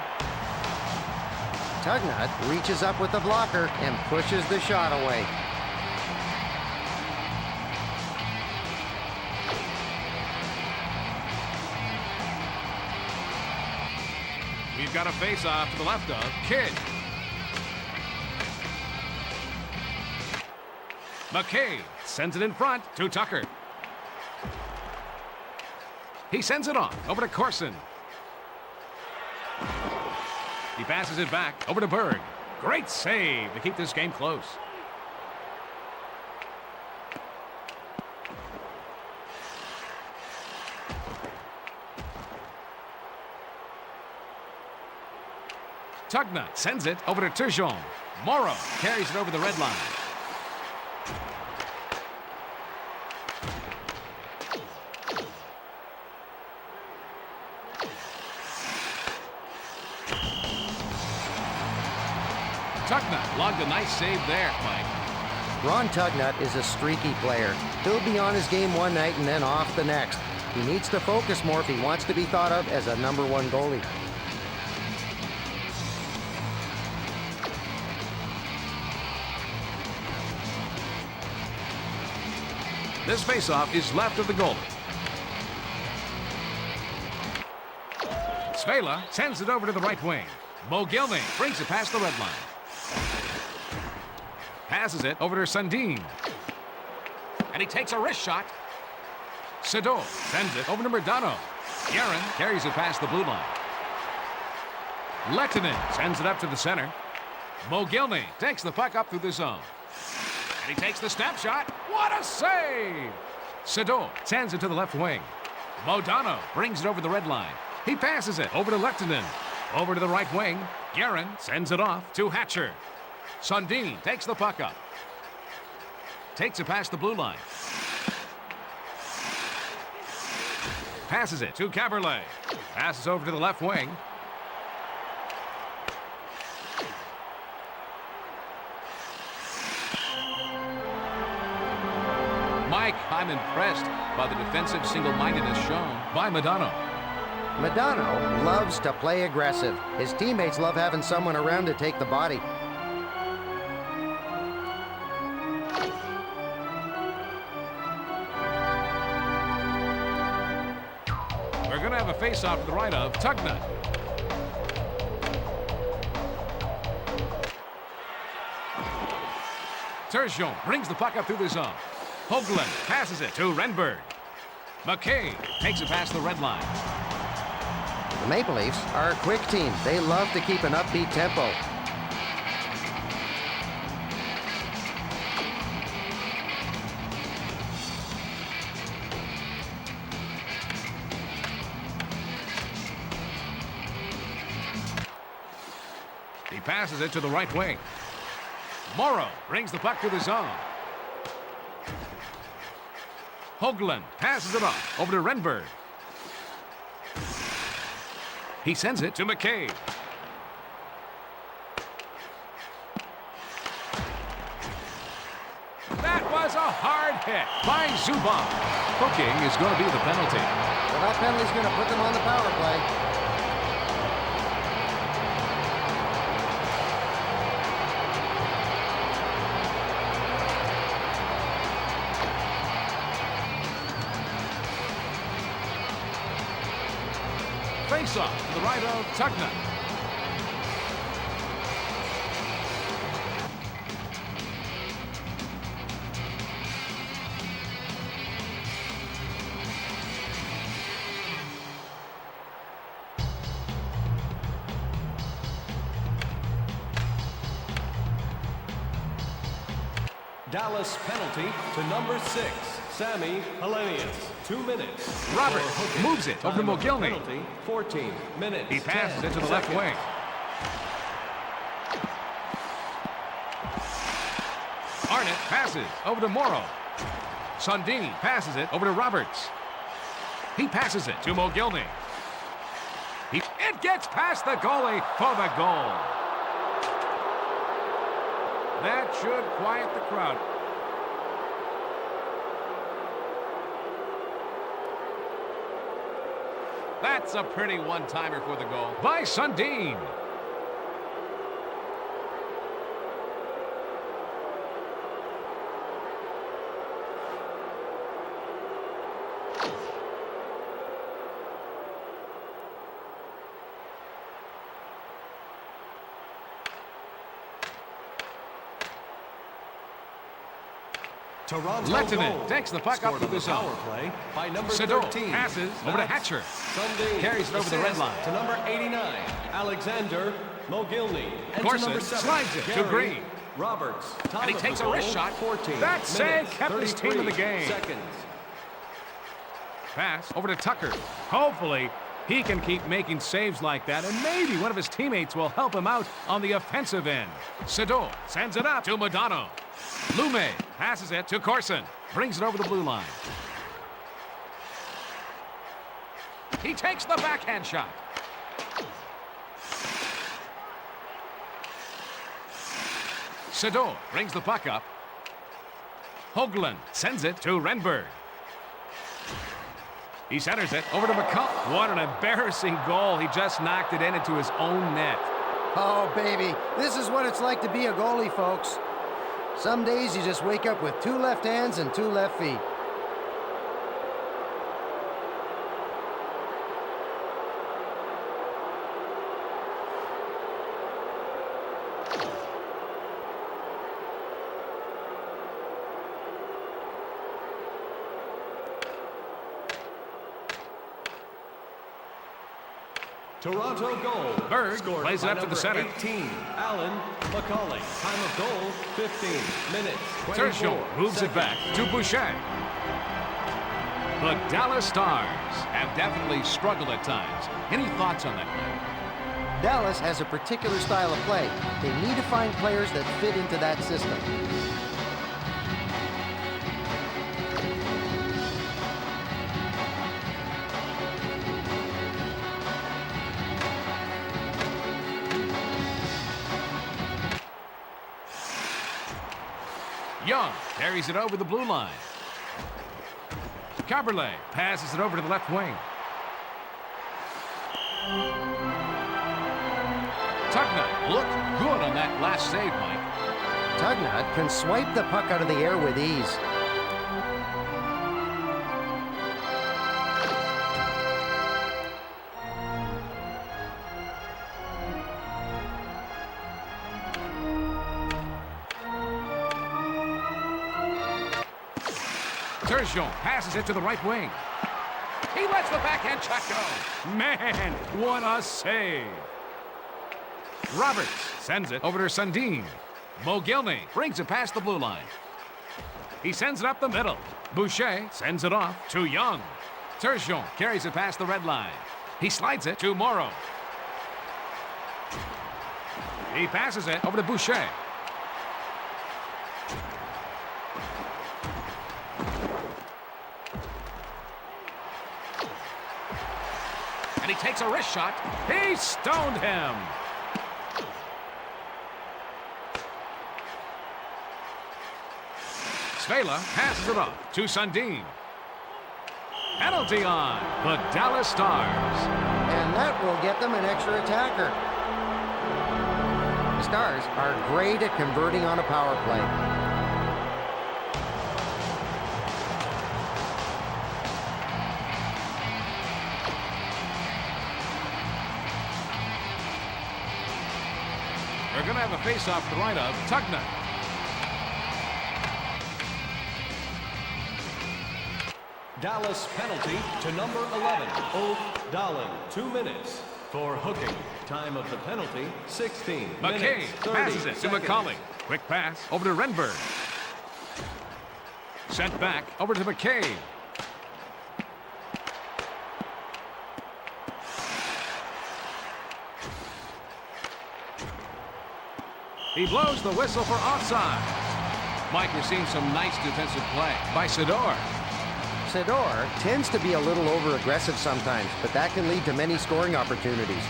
Tugna reaches up with the blocker and pushes the shot away.
We've got a face-off to the left of Kidd. McCabe sends it in front to Tucker. He sends it off over to Corson. He passes it back over to Berg. Great save to keep this game close. Tugnut sends it over to Turgeon. Morrow carries it over the red line. Tugnut logged a nice save there, Mike.
Ron Tugnut is a streaky player. He'll be on his game one night and then off the next. He needs to focus more if he wants to be thought of as a #1 goalie.
This faceoff is left of the goalie. Svela sends it over to the right wing. Mogilny brings it past the red line. Passes it over to Sundin. And he takes a wrist shot. Sado sends it over to Modano. Guerin carries it past the blue line. Lehtinen sends it up to the center. Mogilny takes the puck up through the zone. And he takes the snapshot. What a save! Sado sends it to the left wing. Modano brings it over the red line. He passes it over to Lehtinen. Over to the right wing. Guerin sends it off to Hatcher. Sundin takes the puck up. Takes it past the blue line. Passes it to Caberlet. Passes over to the left wing. Mike, I'm impressed by the defensive single-mindedness shown by Modano.
Modano loves to play aggressive. His teammates love having someone around to take the body.
We're going to have a face-off to the right of Tugnut. Turgeon brings the puck up through the zone. Hoagland passes it to Renberg. McKay takes it past the red line.
The Maple Leafs are a quick team. They love to keep an upbeat tempo.
He passes it to the right wing. Morrow brings the puck to the zone. Hoagland passes it off over to Renberg. He sends it to McCabe. That was a hard hit by Zubov. Hooking is going to be the penalty.
Well, that penalty's going to put them on the power play.
Face-off to the right of Tugnut.
Dallas penalty to number 6, Sammy Helenius. 2 minutes.
Robert moves it over to Mogilny.
Penalty, 14 minutes.
He passes it to the left wing. Arnott passes over to Morrow. Sundin passes it over to Roberts. He passes it to Mogilny. It gets past the goalie for the goal. That should quiet the crowd. That's a pretty one-timer for the goal by Sundin.
Toronto
Lehtinen takes the puck up to the zone.
Power play by number
Sado
13.
passes over to Hatcher.
Sundin
Carries it over the red line.
to number 89, Alexander Mogilny. And
Corson
to number 7,
slides it to
Gary
Green.
Roberts. Time
And he
of
takes
the
a wrist
goal,
shot.
14
That save
minutes,
kept his team in the
33
game.
seconds.
Pass over to Tucker. Hopefully, he can keep making saves like that, and maybe one of his teammates will help him out on the offensive end. Sador sends it up to Modano. Lume passes it to Corson. Brings it over the blue line. He takes the backhand shot. Sador brings the puck up. Hoagland sends it to Renberg. He centers it over to McCullough. What an embarrassing goal. He just knocked it into his own net.
Oh, baby, this is what it's like to be a goalie, folks. Some days you just wake up with 2 left hands and 2 left feet.
Toronto goal.
Berg
Scored
plays it
by
up to the
number
center.
18, Alan McCauley. Time of goal, 15 minutes, 24
Sergio moves
seconds.
it back to Boucher. The Dallas Stars have definitely struggled at times. Any thoughts on that play?
Dallas has a particular style of play. They need to find players that fit into that system.
Young carries it over the blue line. Caberlet passes it over to the left wing. Tugnutt looked good on that last save, Mike.
Tugnutt can swipe the puck out of the air with ease.
Sergio passes it to the right wing. He lets the backhand shot go. Man, what a save. Roberts sends it over to Sundin. Mogilny brings it past the blue line. He sends it up the middle. Boucher sends it off to Young. Sergio carries it past the red line. He slides it to Morrow. He passes it over to Boucher. And he takes a wrist shot. He stoned him. Svela passes it off to Sundin. Penalty on the Dallas Stars.
And that will get them an extra attacker. The Stars are great at converting on a power play.
They're going to have a face-off to the right of Tugnutt.
Dallas penalty to number 11, Ulf Dahlen. 2 minutes for hooking. Time of the penalty, 16
McKay
minutes, 30
passes it to
seconds.
McCauley. Quick pass over to Renberg. Sent back over to McKay. He blows the whistle for offside. Mike, we're seeing some nice defensive play by Sador.
Sador tends to be a little over-aggressive sometimes, but that can lead to many scoring opportunities.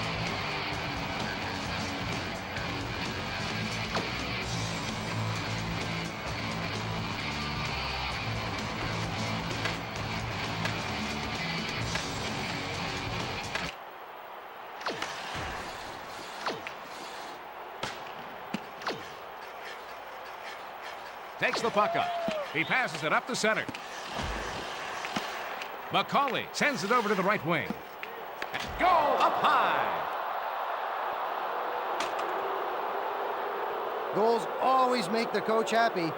Takes the puck up. He passes it up the center. McCauley sends it over to the right wing. And goal up high.
Goals always make the coach happy,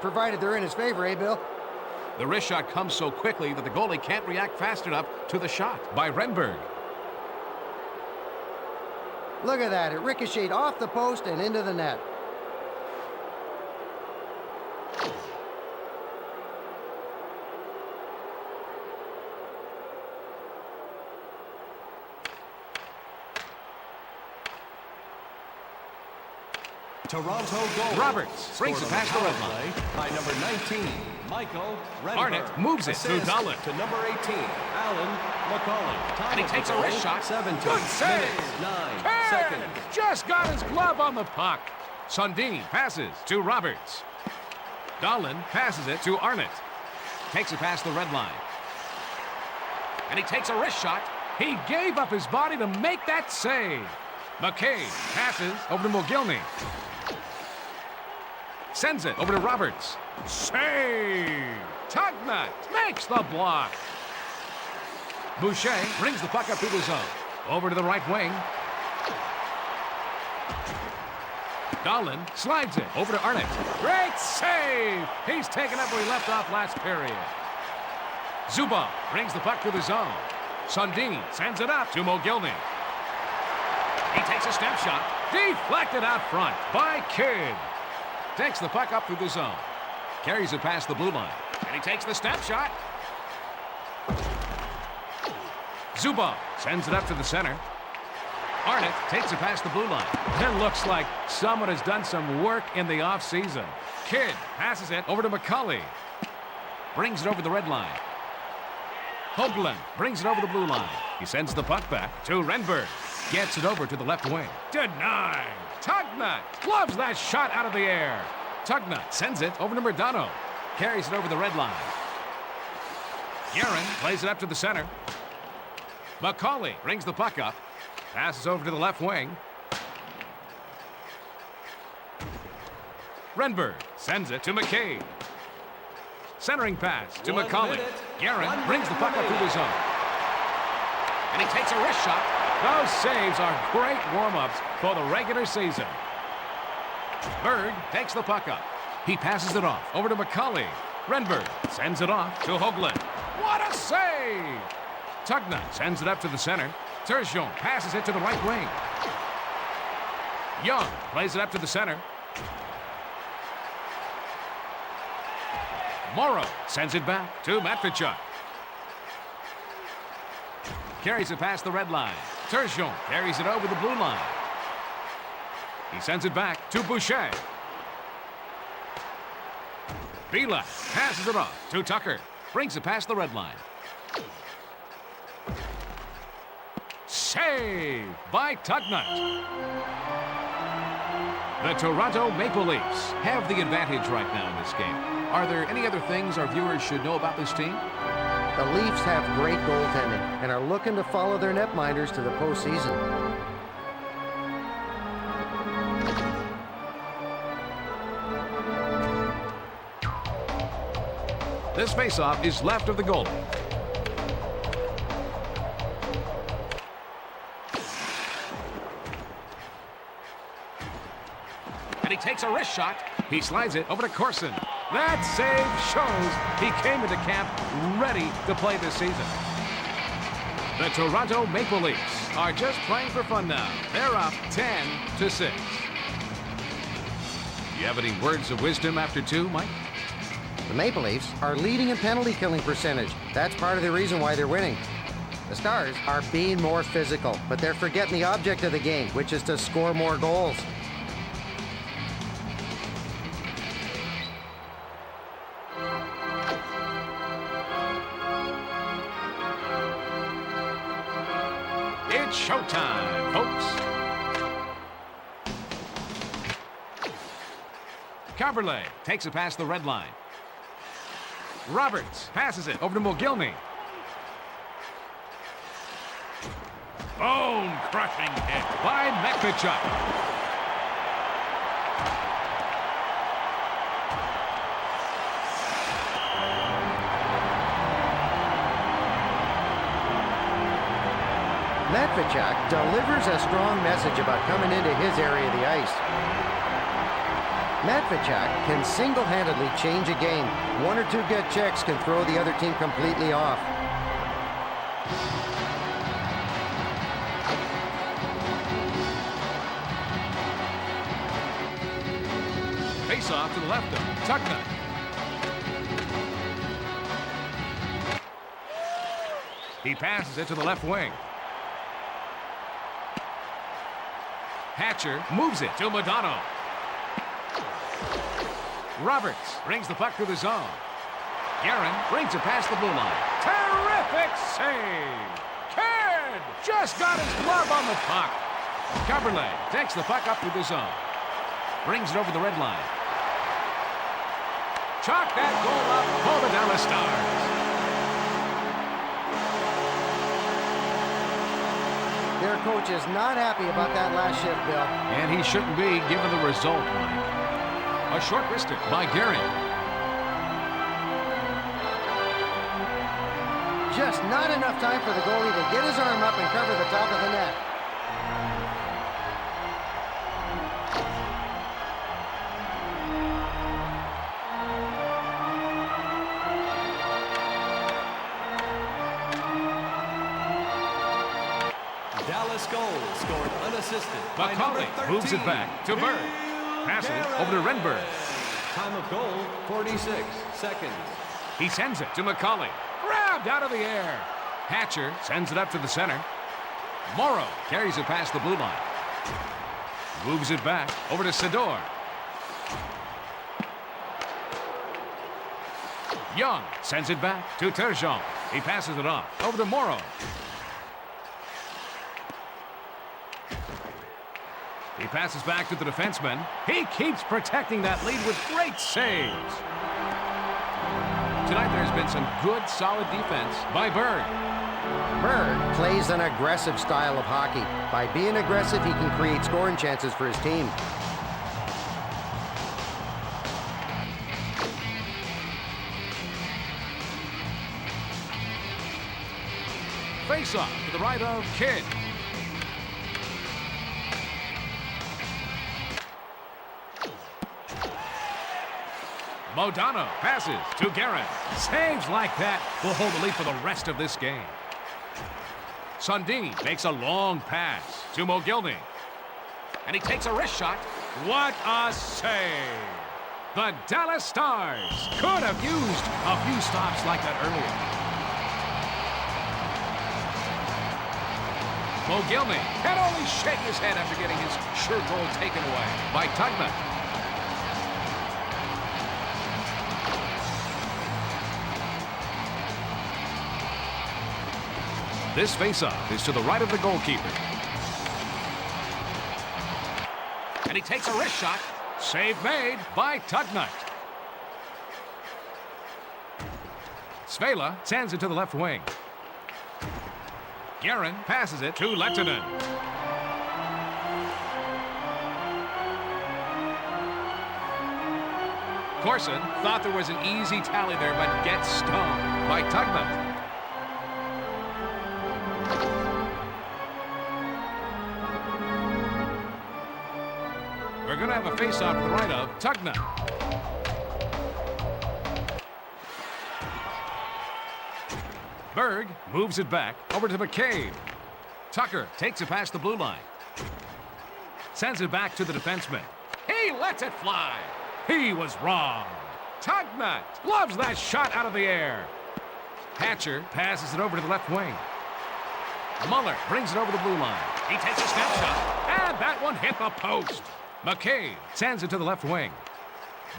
provided they're in his favor, eh, Bill?
The wrist shot comes so quickly that the goalie can't react fast enough to the shot by Renberg.
Look at that. It ricocheted off the post and into the net.
Toronto goal.
Roberts brings it past the red line.
By number 19, Michael Redberg.
Arnott moves it through Dolan.
To number 18, Alan McCollum.
And he takes a wrist shot.
17
Good save.
minutes, 9
Ken
seconds.
just got his glove on the puck. Sundin passes to Roberts. Dolan passes it to Arnott. Takes it past the red line. And he takes a wrist shot. He gave up his body to make that save. McKay passes over to Mogilny. Sends it over to Roberts. Save! Tugnut makes the block. Boucher brings the puck up through the zone. Over to the right wing. Dolan slides it over to Arnott. Great save! He's taken up where he left off last period. Zubov brings the puck through the zone. Sundin sends it up to Mogilny. He takes a step shot. Deflected out front by Kidd. Takes the puck up through the zone. Carries it past the blue line. And he takes the step shot. Zubov sends it up to the center. Arnott takes it past the blue line. It looks like someone has done some work in the offseason. Kidd passes it over to McCauley. Brings it over the red line. Hoagland brings it over the blue line. He sends the puck back to Renberg. Gets it over to the left wing. Denied. Tugnut loves that shot out of the air. Tugnut sends it over to Murdano. Carries it over the red line. Guerin plays it up to the center. McCauley brings the puck up. Passes over to the left wing. Renberg sends it to McCabe. Centering pass to McCauley. Guerin brings the puck up through the zone. And he takes a wrist shot. Those saves are great warm-ups for the regular season. Berg takes the puck up. He passes it off over to McCauley. Renberg sends it off to Hoagland. What a save! Tugnut sends it up to the center. Turgeon passes it to the right wing. Young plays it up to the center. Morrow sends it back to Matvichuk. Carries it past the red line. Turgeon carries it over the blue line. He sends it back to Boucher. Vila passes it off to Tucker. Brings it past the red line. Save by Tugnut. The Toronto Maple Leafs have the advantage right now in this game. Are there any other things our viewers should know about this team?
The Leafs have great goaltending and are looking to follow their netminders to the postseason.
This faceoff is left of the goalie. And he takes a wrist shot. He slides it over to Corson. That save shows he came into camp ready to play this season. The Toronto Maple Leafs are just playing for fun now. They're up 10-6. You have any words of wisdom after two, Mike?
The Maple Leafs are leading in penalty killing percentage. That's part of the reason why they're winning. The Stars are being more physical, but they're forgetting the object of the game, which is to score more goals.
It's showtime, folks. Caberlet takes it past the red line. Roberts passes it over to Mogilny. Bone-crushing hit by Matvichuk.
Matvichuk delivers a strong message about coming into his area of the ice. Matvichuk can single-handedly change a game. One or two good checks can throw the other team completely off.
face-off to the left of Tuckman. He passes it to the left wing. Hatcher moves it to Modano. Roberts brings the puck through the zone. Guerin brings it past the blue line. Terrific save! Kidd just got his glove on the puck. Caberlet takes the puck up through the zone. Brings it over the red line. Chalk that goal up for the Dallas Stars.
Their coach is not happy about that last shift, Bill.
And he shouldn't be, given the result, Mike. A short wristed by Guerin.
Just not enough time for the goalie to get his arm up and cover the top of the net.
Dallas goal scored unassisted by number
McCauley
13.
moves it back to Berg. Passes over to Renberg.
Time of goal, 46 seconds.
He sends it to McCauley. Grabbed out of the air. Hatcher sends it up to the center. Morrow carries it past the blue line. Moves it back over to Sador. Young sends it back to Turgeon. He passes it off over to Morrow. He passes back to the defenseman. He keeps protecting that lead with great saves. Tonight there's been some good, solid defense by Berg.
Berg plays an aggressive style of hockey. By being aggressive, he can create scoring chances for his team.
Face-off to the right of Kidd. Modano passes to Guerin. Saves like that will hold the lead for the rest of this game. Sundin makes a long pass to Mogilny. And he takes a wrist shot. What a save! The Dallas Stars could have used a few stops like that earlier. Mogilny can only shake his head after getting his sure goal taken away by Tugman. This faceoff is to the right of the goalkeeper. And he takes a wrist shot. Save made by Tugnut. Svela sends it to the left wing. Guerin passes it to Lehtinen. Corson thought there was an easy tally there, but gets stung by Tugnut. We're going to have a face-off to the right of Tugnut. Berg moves it back over to McCabe. Tucker takes it past the blue line. Sends it back to the defenseman. He lets it fly. He was wrong. Tugnut loves that shot out of the air. Hatcher passes it over to the left wing. Muller brings it over the blue line. He takes a snapshot, and that one hit the post. McCabe sends it to the left wing.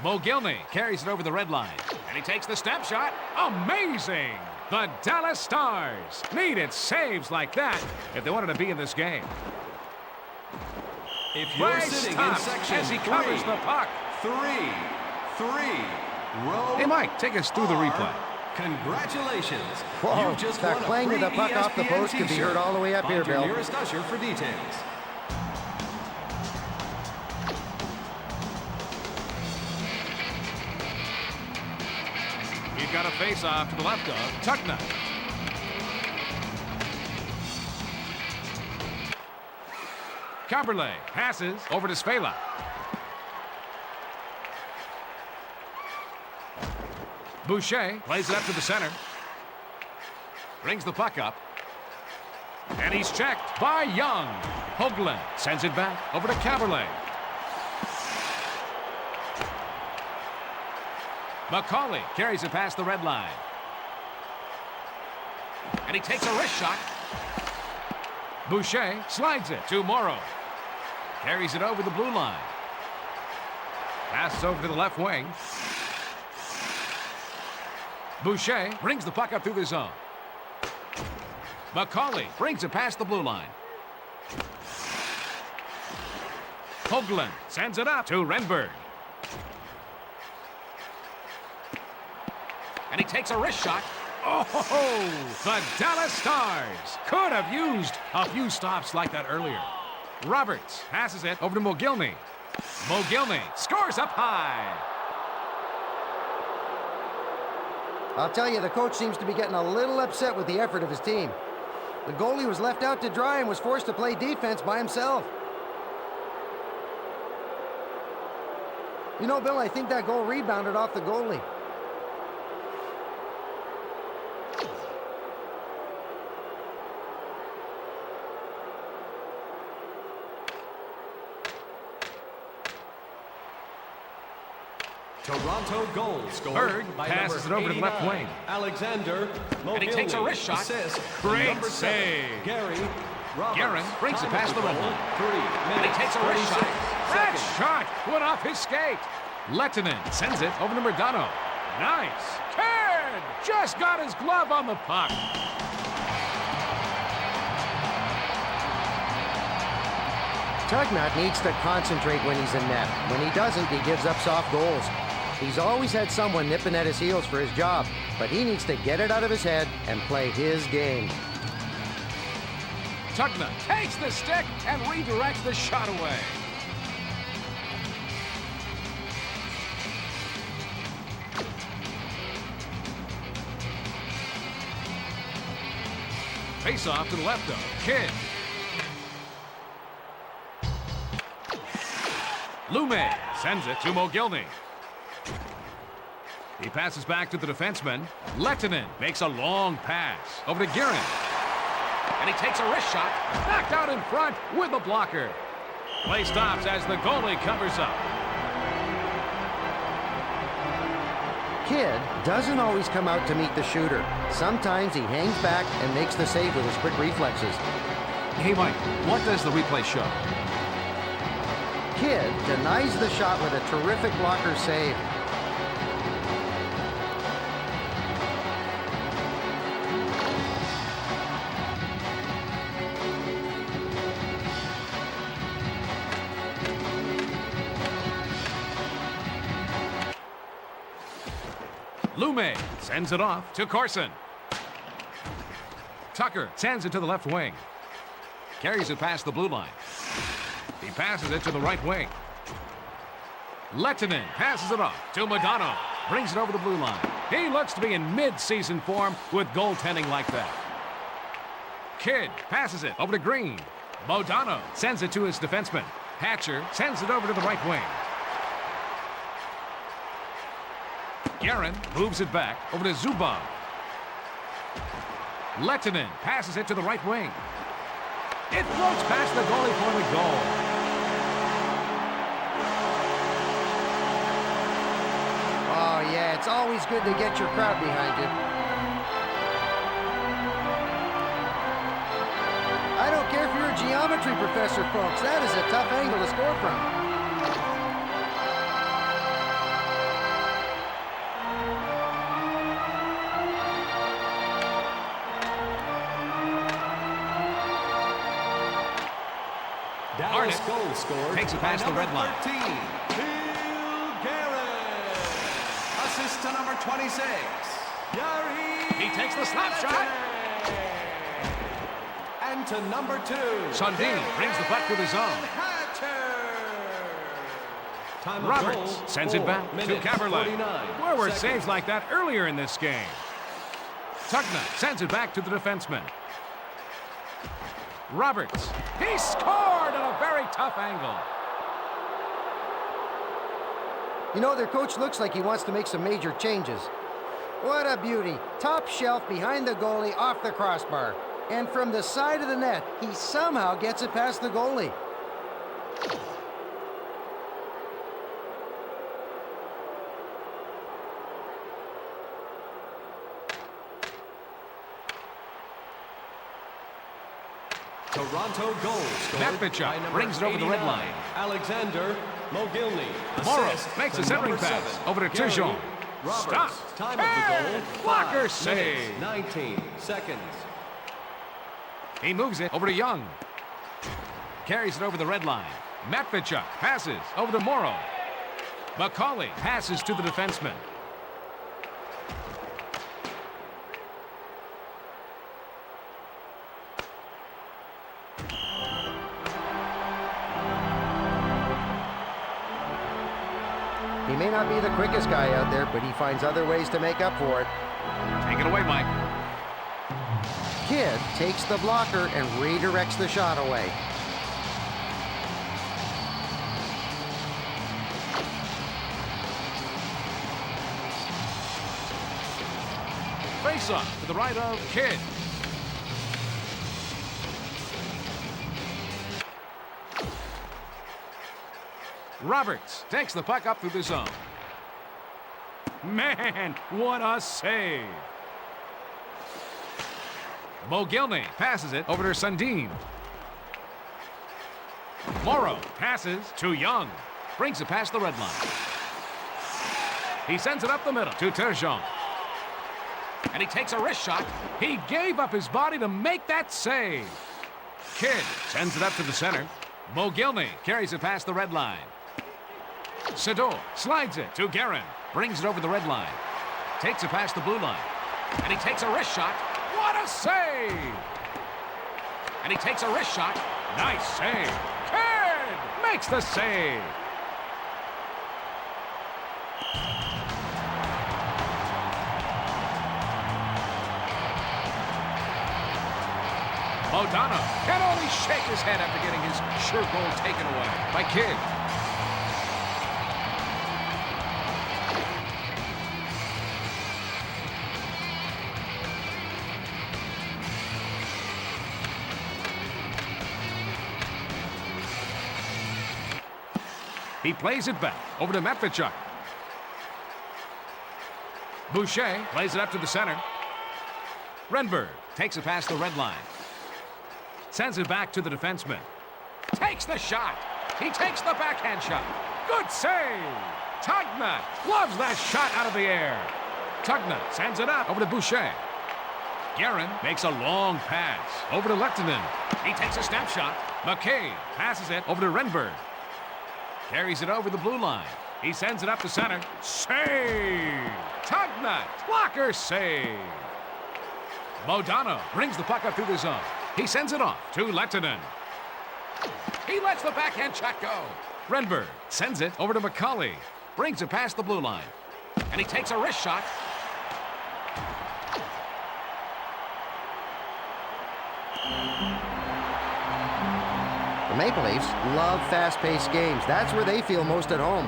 Mogilny carries it over the red line. And he takes the snapshot. Amazing! The Dallas Stars needed saves like that if they wanted to be in this game.
If you're
Price
sitting in
stops
section
as he covers the puck.
row.
Hey, Mike, take us through the replay.
Congratulations.
Whoa,
You've just
that
won a
clang of
free
the puck off the
ESPN
post could be
t-shirt.
heard all the way up
Find
here,
your
Bill.
nearest usher for details.
We've got a face-off to the left of Tucknut. Caberlet passes over to Svela. Boucher plays it up to the center. Brings the puck up. And he's checked by Young. Hoagland sends it back over to Caberlet. McCauley carries it past the red line. And he takes a wrist shot. Boucher slides it to Morrow. Carries it over the blue line. Passes over to the left wing. Boucher brings the puck up through the zone. McCauley brings it past the blue line. Hoagland sends it up to Renberg. And he takes a wrist shot. Oh, the Dallas Stars could have used a few stops like that earlier. Roberts passes it over to Mogilny. Mogilny scores up high.
I'll tell you, the coach seems to be getting a little upset with the effort of his team. The goalie was left out to dry and was forced to play defense by himself. You know, Bill, I think that goal rebounded off the goalie.
Toronto goal scored
Berg
by
passes it over to the left wing.
Alexander Mogilny.
And he takes a wrist shot.
Assist,
Great
number 7,
save.
Gary Roberts.
Guerin brings it past the red line.
3
And he
minutes,
takes a wrist
36
shot. That
seconds.
shot went off his skate. Lettinen sends it over to Murdano. Nice. Kidd just got his glove on the puck.
Tugnut needs to concentrate when he's in net. When he doesn't, he gives up soft goals. He's always had someone nipping at his heels for his job, but he needs to get it out of his head and play his game.
Tugnut takes the stick and redirects the shot away. Face off to the left of Kidd. Lume sends it to Mogilny. He passes back to the defenseman. Lettinen makes a long pass over to Guerin. And he takes a wrist shot. Knocked out in front with a blocker. Play stops as the goalie covers up.
Kidd doesn't always come out to meet the shooter. Sometimes he hangs back and makes the save with his quick reflexes.
Hey, Mike, what does the replay show?
Kidd denies the shot with a terrific blocker save.
Lume sends it off to Corson. Tucker sends it to the left wing. Carries it past the blue line. He passes it to the right wing. Lettinen passes it off to Modano. Brings it over the blue line. He looks to be in mid-season form with goaltending like that. Kidd passes it over to Green. Modano sends it to his defenseman. Hatcher sends it over to the right wing. Guerin moves it back over to Zubov. Lettinen passes it to the right wing. It floats past the goalie for the goal.
Oh, yeah, it's always good to get your crowd behind you. I don't care if you're a geometry professor, folks. That is a tough angle to score from.
Dallas goal scored.
Takes it past the red line.
13, Bill Guerin. Assist to number 26, Gary.
He takes the slap shot.
And to number 2,
Sundin brings the puck to the zone.
Time of
Roberts
goal,
sends it
4
back to
minutes,
Caberlet.
49
Where were
seconds.
saves like that earlier in this game? Tugnut sends it back to the defenseman. Roberts. He scored at a very tough angle.
You know, their coach looks like he wants to make some major changes. What a beauty. Top shelf behind the goalie off the crossbar. And from the side of the net, he somehow gets it past the goalie.
Toronto goal scored
Matvichuk
by number
brings it over the red
89,
line.
Alexander Mogilny.
Morrow
Assist
makes
to
a centering
number
pass
7,
over to
Gary
Turgeon.
Roberts.
Stop.
Time of the goal,
Blocker
5
save.
minutes, 19 seconds.
He moves it over to Young. Carries it over the red line. Matvichuk passes over to Morrow. McCauley passes to the defenseman.
He may not be the quickest guy out there, but he finds other ways to make up for it.
Take it away, Mike.
Kidd takes the blocker and redirects the shot away.
Face off to the right of Kidd. Roberts takes the puck up through the zone. Man, what a save. Mogilny passes it over to Sundin. Morrow passes to Young. Brings it past the red line. He sends it up the middle to Turgeon. And he takes a wrist shot. He gave up his body to make that save. Kidd sends it up to the center. Mogilny carries it past the red line. Sador slides it to Guerin. Brings it over the red line. Takes it past the blue line. And he takes a wrist shot. What a save! And he takes a wrist shot. Nice save. Kidd makes the save. O'Donnell can only shake his head after getting his sure goal taken away by Kidd. He plays it back over to Matvichuk. Boucher plays it up to the center. Renberg takes it past the red line. Sends it back to the defenseman. Takes the shot. He takes the backhand shot. Good save. Tugnutt loves that shot out of the air. Tugnutt sends it up over to Boucher. Guerin makes a long pass over to Lehtinen. He takes a snapshot. McCabe passes it over to Renberg. Carries it over the blue line. He sends it up the center. Save! Tugnutt! Blocker save! Modano brings the puck up through the zone. He sends it off to Lehtinen. He lets the backhand shot go. Renberg sends it over to McCauley. Brings it past the blue line. And he takes a wrist shot.
The Maple Leafs love fast-paced games. That's where they feel most at home.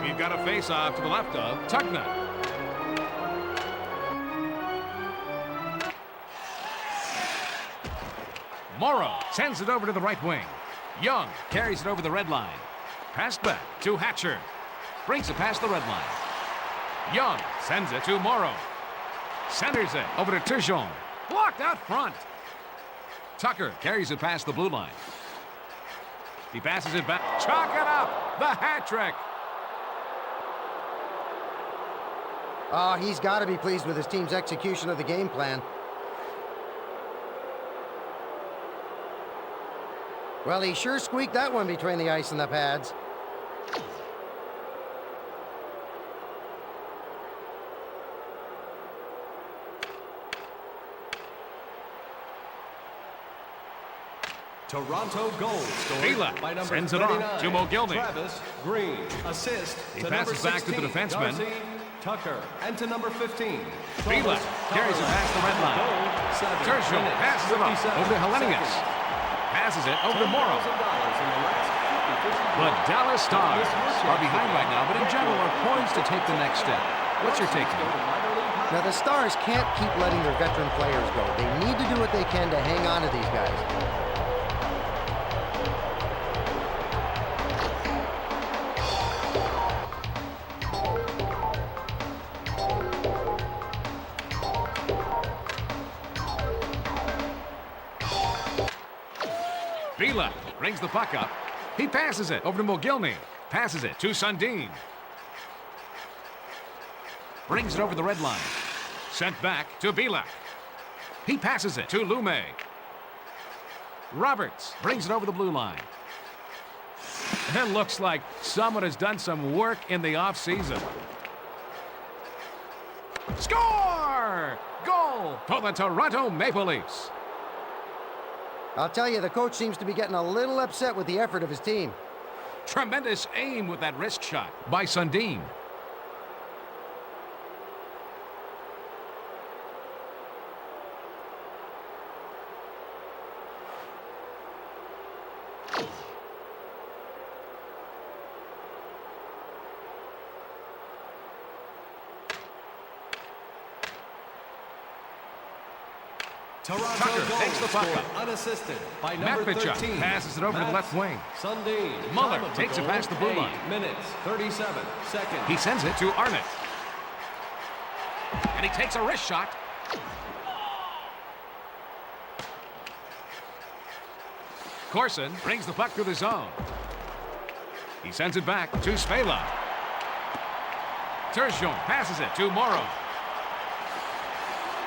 We've got a face-off to the left of Tugnutt. Morrow sends it over to the right wing. Young carries it over the red line. Passed back to Hatcher. Brings it past the red line. Young sends it to Morrow. Centers it over to Turgeon. Blocked out front. Tucker carries it past the blue line. He passes it back. Chalk it up. The hat trick.
Oh, he's got to be pleased with his team's execution of the game plan. Well, he sure squeaked that one between the ice and the pads.
Toronto goal scored
Vila
by number
sends it
39,
off to Mogilny.
Travis Green. Assist
He
to
passes
number
back to the
16,
defenseman.
Darcy Tucker. And to number 15.
Vila carries it past the red line. Turgeon passes it off over to Hellenius. Passes it over to Morrow. The Dallas Stars are behind right now, but in general are poised to take the next step. What's your take on it?
Now, the Stars can't keep letting their veteran players go. They need to do what they can to hang on to these guys.
Vila brings the puck up. He passes it over to Mogilny. Passes it to Sundin. Brings it over the red line. Sent back to Bilak. He passes it to Lume. Roberts brings it over the blue line. It looks like someone has done some work in the offseason. Score! Goal for the Toronto Maple Leafs.
I'll tell you, the coach seems to be getting a little upset with the effort of his team.
Tremendous aim with that wrist shot by Sundin.
Toronto
Tucker
goal
takes the puck
scored
up.
unassisted by number
Matvichuk
13.
passes it over to the left wing.
Sundin.
Muller
Time of the
takes it
goal,
past the blue
8
line.
minutes, 37 seconds.
He sends it to Arnott. And he takes a wrist shot. Corson brings the puck through the zone. He sends it back to Spela. Turgeon passes it to Morrow.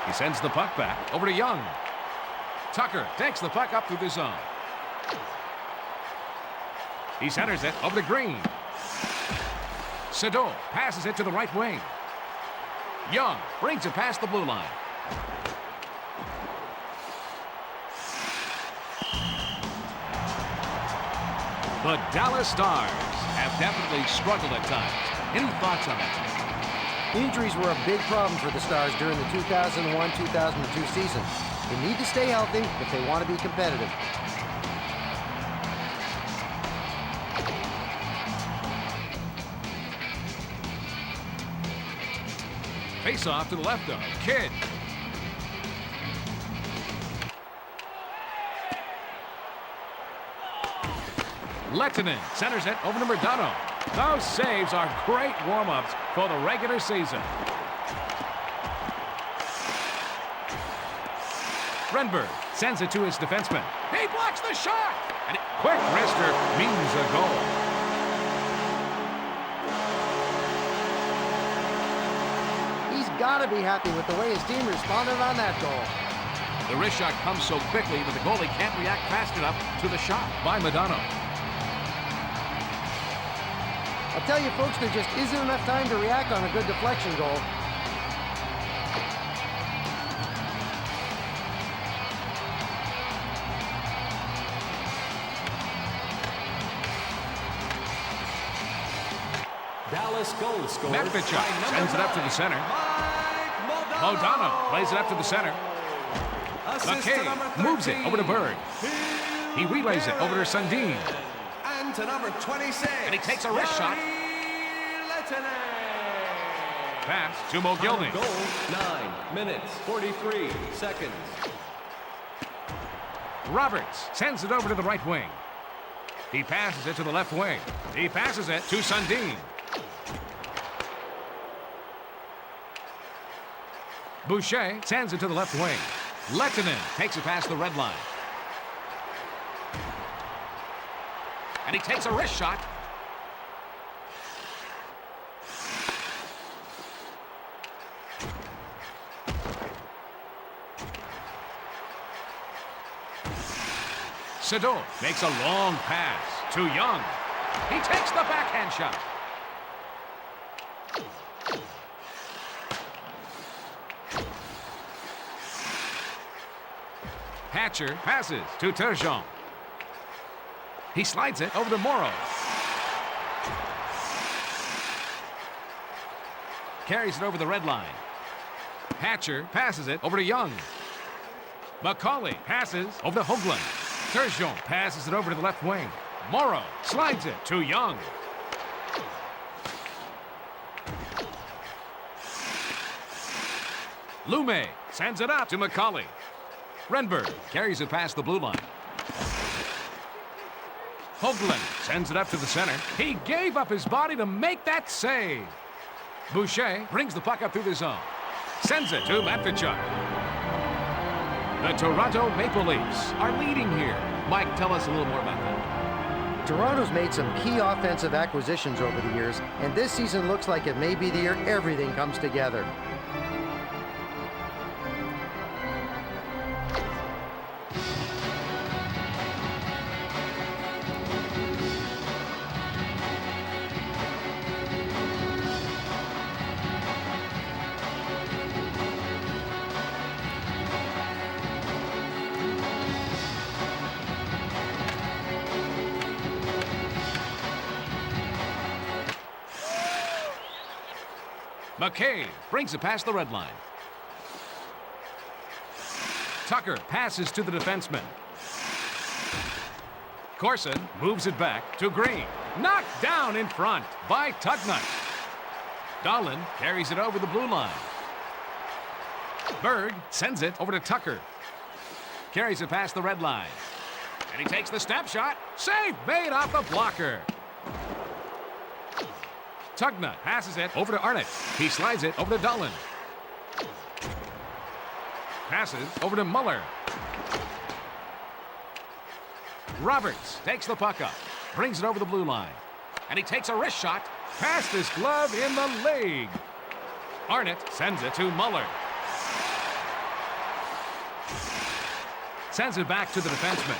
He sends the puck back over to Young. Tucker takes the puck up through the zone. He centers it over to Green. Sado passes it to the right wing. Young brings it past the blue line. The Dallas Stars have definitely struggled at times. Any thoughts on that?
Injuries were a big problem for the Stars during the 2001-2002 season. They need to stay healthy if they want to be competitive.
Face off to the left of Kidd. Lehtinen centers it over to Murdano. Those saves are great warm-ups for the regular season. Renberg sends it to his defenseman. He blocks the shot! And quick wrister means a goal.
He's got to be happy with the way his team responded on that goal.
The wrist shot comes so quickly that the goalie can't react fast enough to the shot by Murdano.
I'll tell you, folks, there just isn't enough time to react on a good deflection goal.
Dallas goal scored.
Matvichuk sends it up to the center. Modano plays it up to the center. McKay moves it over to Berg. He relays it over to Sundin.
And to number 26.
And he takes a wrist shot. Pass to Mogilny.
Goal, 9 minutes, 43 seconds.
Roberts sends it over to the right wing. He passes it to the left wing. He passes it to Sundin. Boucher sends it to the left wing. Lehtinen takes it past the red line. And he takes a wrist shot. Sado makes a long pass to Young. He takes the backhand shot. Hatcher passes to Turgeon. He slides it over to Morrow. Carries it over the red line. Hatcher passes it over to Young. McCauley passes over to Hoagland. Turgeon passes it over to the left wing. Morrow slides it to Young. Lume sends it up to McCauley. Renberg carries it past the blue line. Hoagland sends it up to the center. He gave up his body to make that save. Boucher brings the puck up through the zone. Sends it to Matvichuk. The Toronto Maple Leafs are leading here, Mike, tell us a little more about that.
Toronto's made some key offensive acquisitions over the years, and this season looks like it may be the year everything comes together.
McCabe brings it past the red line. Tucker passes to the defenseman. Corson moves it back to Green. Knocked down in front by Tugnut. Dahlin carries it over the blue line. Berg sends it over to Tucker. Carries it past the red line. And he takes the snap shot. Save made off the blocker. Tugnut passes it over to Arnott. He slides it over to Dahlin. Passes over to Muller. Roberts takes the puck up. Brings it over the blue line. And he takes a wrist shot. Past his glove in the leg. Arnott sends it to Muller. Sends it back to the defenseman.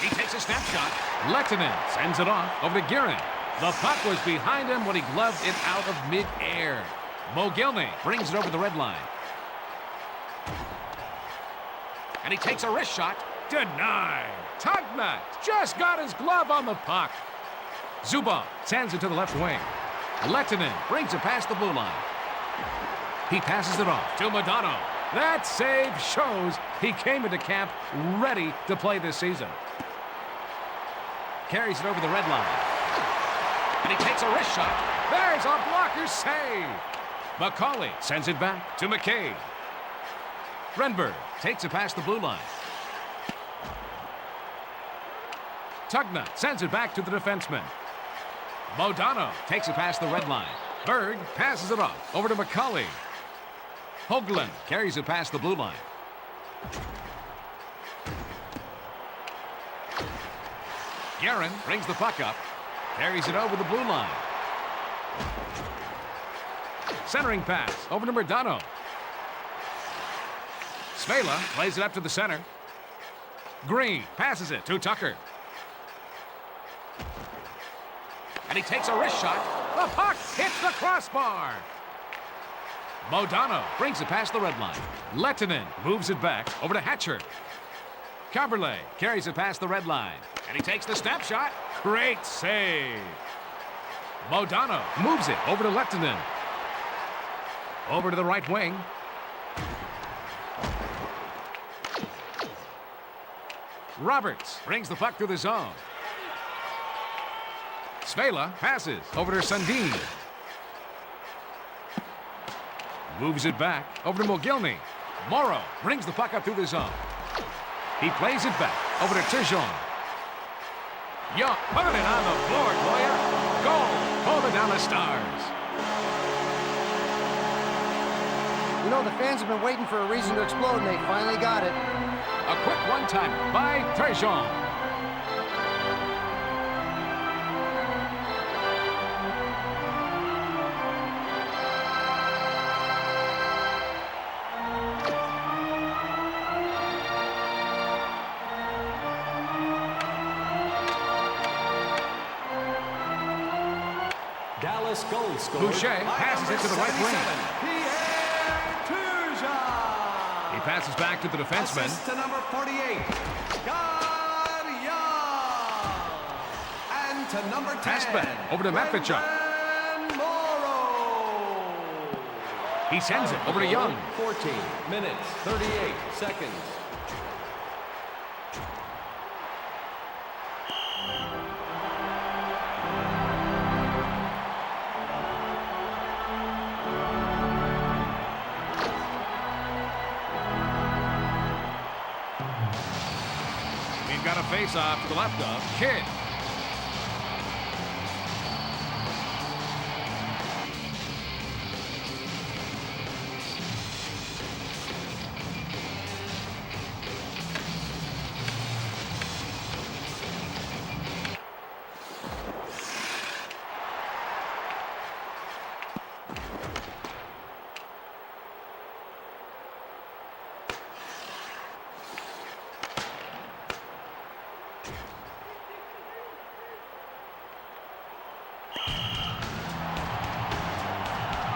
He takes a snapshot. Lehtinen sends it off over to Guerin. The puck was behind him when he gloved it out of mid-air. Mogilny brings it over the red line. And he takes a wrist shot. Denied. Tugnut just got his glove on the puck. Zubov sends it to the left wing. Lehtinen brings it past the blue line. He passes it off to Modano. That save shows he came into camp ready to play this season. Carries it over the red line. And he takes a wrist shot. There's a blocker save. McCauley sends it back to McCabe. Renberg takes it past the blue line. Tugnut sends it back to the defenseman. Modano takes it past the red line. Berg passes it off over to McCauley. Hoagland carries it past the blue line. Guerin brings the puck up. Carries it over the blue line. Centering pass over to Modano. Svela plays it up to the center. Green passes it to Tucker. And he takes a wrist shot. The puck hits the crossbar. Modano brings it past the red line. Lehtinen moves it back over to Hatcher. Caberlet carries it past the red line. And he takes the snapshot. Great save. Modano moves it over to Lehtinen. Over to the right wing. Roberts brings the puck through the zone. Svela passes over to Sundin. Moves it back over to Mogilny. Morrow brings the puck up through the zone. He plays it back over to Turgeon. Young put it on the floor, Goya. Goal for the Dallas Stars.
You know, the fans have been waiting for a reason to explode, and they finally got it.
A quick one-timer by Turgeon.
Dallas goal scorer.
Boucher passes it to the right wing. He passes back to the defenseman.
Assist to number 48, God Young. And to number 10,
Pass back over to Matvichuk.
Morrow.
He sends it over to Young.
14 minutes, 38 seconds.
Got a face-off to the left of Kidd.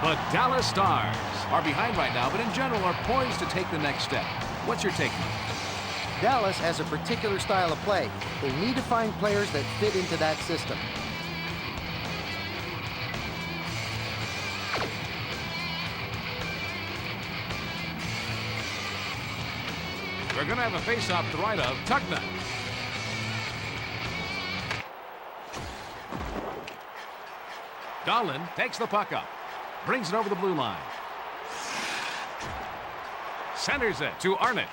The Dallas Stars are behind right now, but in general are poised to take the next step. What's your take on it?
Dallas has a particular style of play. They need to find players that fit into that system.
We're going to have a face-off to the right of Tugnutt. Dahlin takes the puck up. Brings it over the blue line. Centers it to Arnott.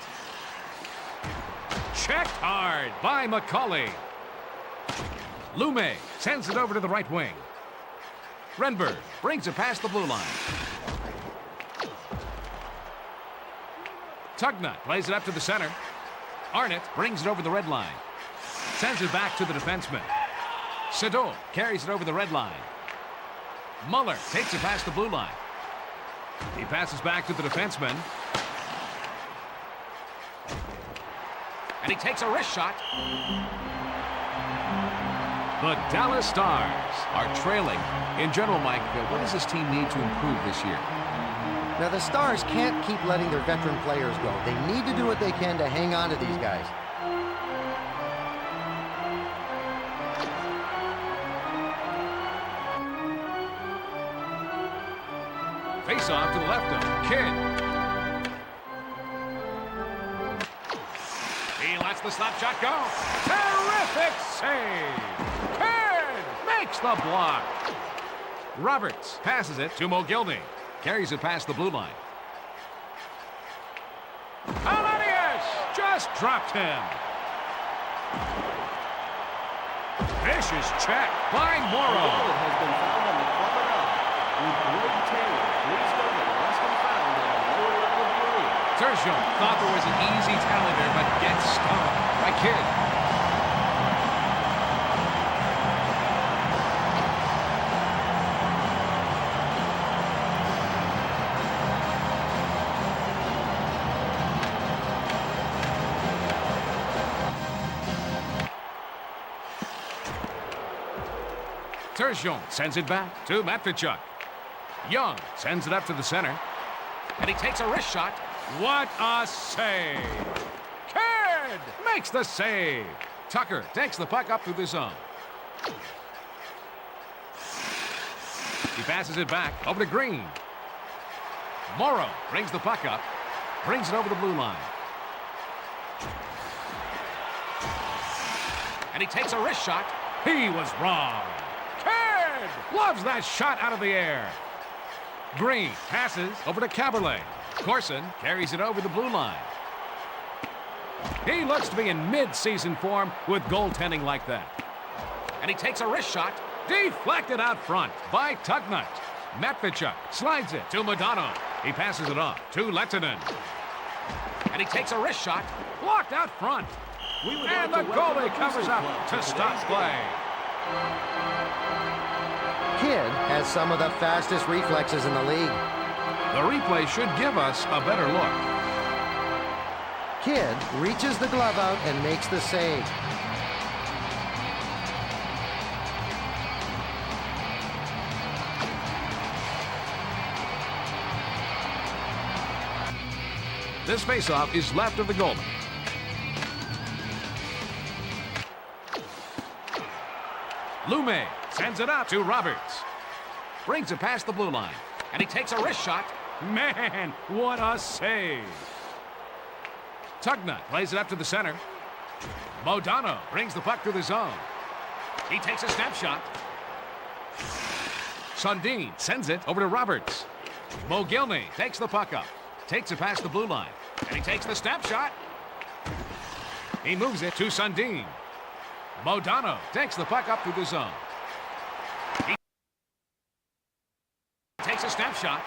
Checked hard by McCauley. Lume sends it over to the right wing. Renberg brings it past the blue line. Tugnutt plays it up to the center. Arnott brings it over the red line. Sends it back to the defenseman. Sador carries it over the red line. Muller takes it past the blue line. He passes back to the defenseman. And he takes a wrist shot. The Dallas Stars are trailing. In general, Mike, what does this team need to improve this year?
Now, the Stars can't keep letting their veteran players go. They need to do what they can to hang on to these guys.
Face off to the left of Kidd. He lets the slap shot go. Terrific save. Kidd makes the block. Roberts passes it to Mogilny. Carries it past the blue line. Alanius just dropped him. Vicious check by Morrow.
Has been found on the corner line. With Blake Taylor, please note that it has been found on the lower level of the arena.
Tertium thought there was an easy tally there, but gets stung by Kidd. Tertium sends it back to Matvichuk. Young sends it up to the center. And he takes a wrist shot. What a save! Kidd makes the save. Tucker takes the puck up through the zone. He passes it back over to Green. Morrow brings the puck up. Brings it over the blue line. And he takes a wrist shot. He was wrong. Kidd loves that shot out of the air. Green passes over to Caberlet. Corson carries it over the blue line. He looks to be in mid-season form with goaltending like that. And he takes a wrist shot. Deflected out front by Tugnutt. Matvichuk slides it to Modano. He passes it off to Lehtinen. And he takes a wrist shot. Blocked out front. And the goalie covers up to stop play.
Kidd has some of the fastest reflexes in the league.
The replay should give us a better look.
Kidd reaches the glove out and makes the save.
This faceoff is left of the goalie. Lume sends it out to Roberts. Brings it past the blue line. And he takes a wrist shot. Man, what a save. Tugnutt plays it up to the center. Modano brings the puck through the zone. He takes a snapshot. Sundin sends it over to Roberts. Mogilny takes the puck up. Takes it past the blue line. And he takes the snapshot. He moves it to Sundin. Modano takes the puck up through the zone. He takes a snapshot.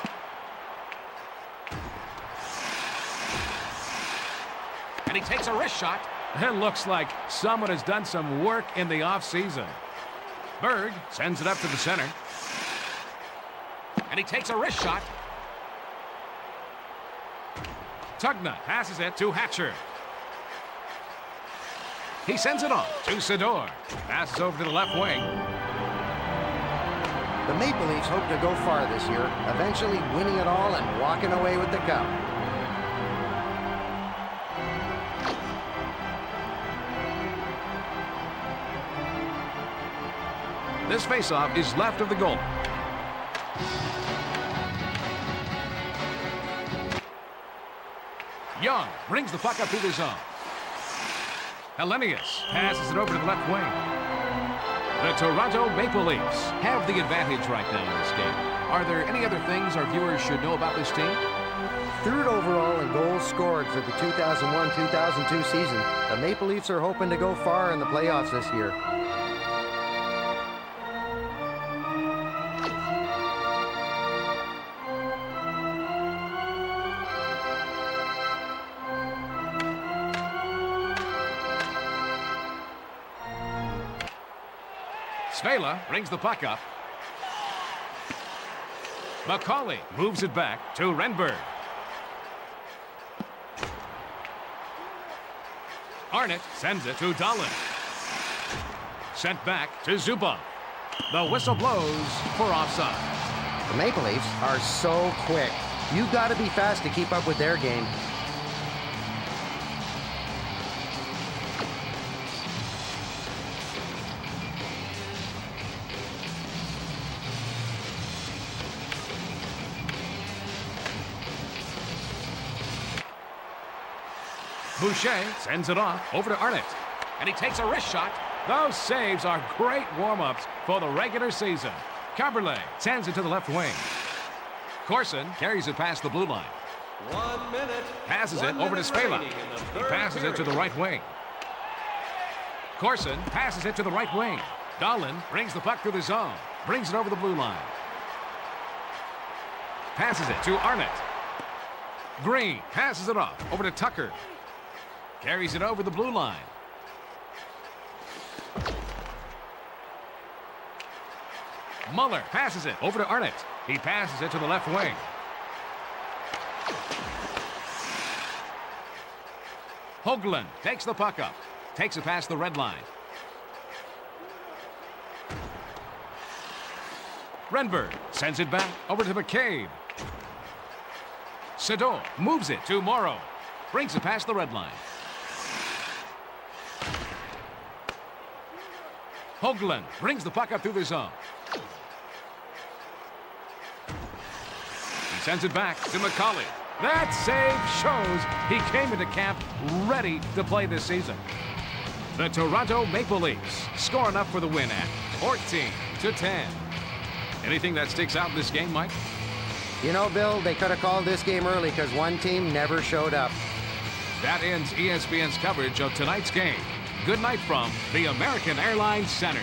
And he takes a wrist shot. It looks like someone has done some work in the offseason. Berg sends it up to the center. And he takes a wrist shot. Tugnutt passes it to Hatcher. He sends it on to Sador. Passes over to the left wing.
The Maple Leafs hope to go far this year, eventually winning it all and walking away with the cup.
This faceoff is left of the goal. Young brings the puck up through the zone. Hellenius passes it over to the left wing. The Toronto Maple Leafs have the advantage right now in this game. Are there any other things our viewers should know about this team?
Third overall in goals scored for the 2001-2002 season. The Maple Leafs are hoping to go far in the playoffs this year.
Svela brings the puck up. McCauley moves it back to Renberg. Arnott sends it to Dahlin. Sent back to Zubov. The whistle blows for offside.
The Maple Leafs are so quick. You've got to be fast to keep up with their game.
Boucher sends it off over to Arnott. And he takes a wrist shot. Those saves are great warm-ups for the regular season. Caberlet sends it to the left wing. Corson carries it past the blue line.
1 minute.
Passes it over to Svela. He passes it to the right wing. Corson passes it to the right wing. Dahlin brings the puck through the zone. Brings it over the blue line. Passes it to Arnott. Green passes it off over to Tucker. Carries it over the blue line. Muller passes it over to Arnott. He passes it to the left wing. Hoagland takes the puck up. Takes it past the red line. Renberg sends it back over to McCabe. Sedot moves it to Morrow. Brings it past the red line. Hoagland brings the puck up through the zone. He sends it back to McCauley. That save shows he came into camp ready to play this season. The Toronto Maple Leafs score enough for the win at 14-10. Anything that sticks out in this game, Mike?
You know, Bill, they could have called this game early because one team never showed up.
That ends ESPN's coverage of tonight's game. Good night from the American Airlines Center.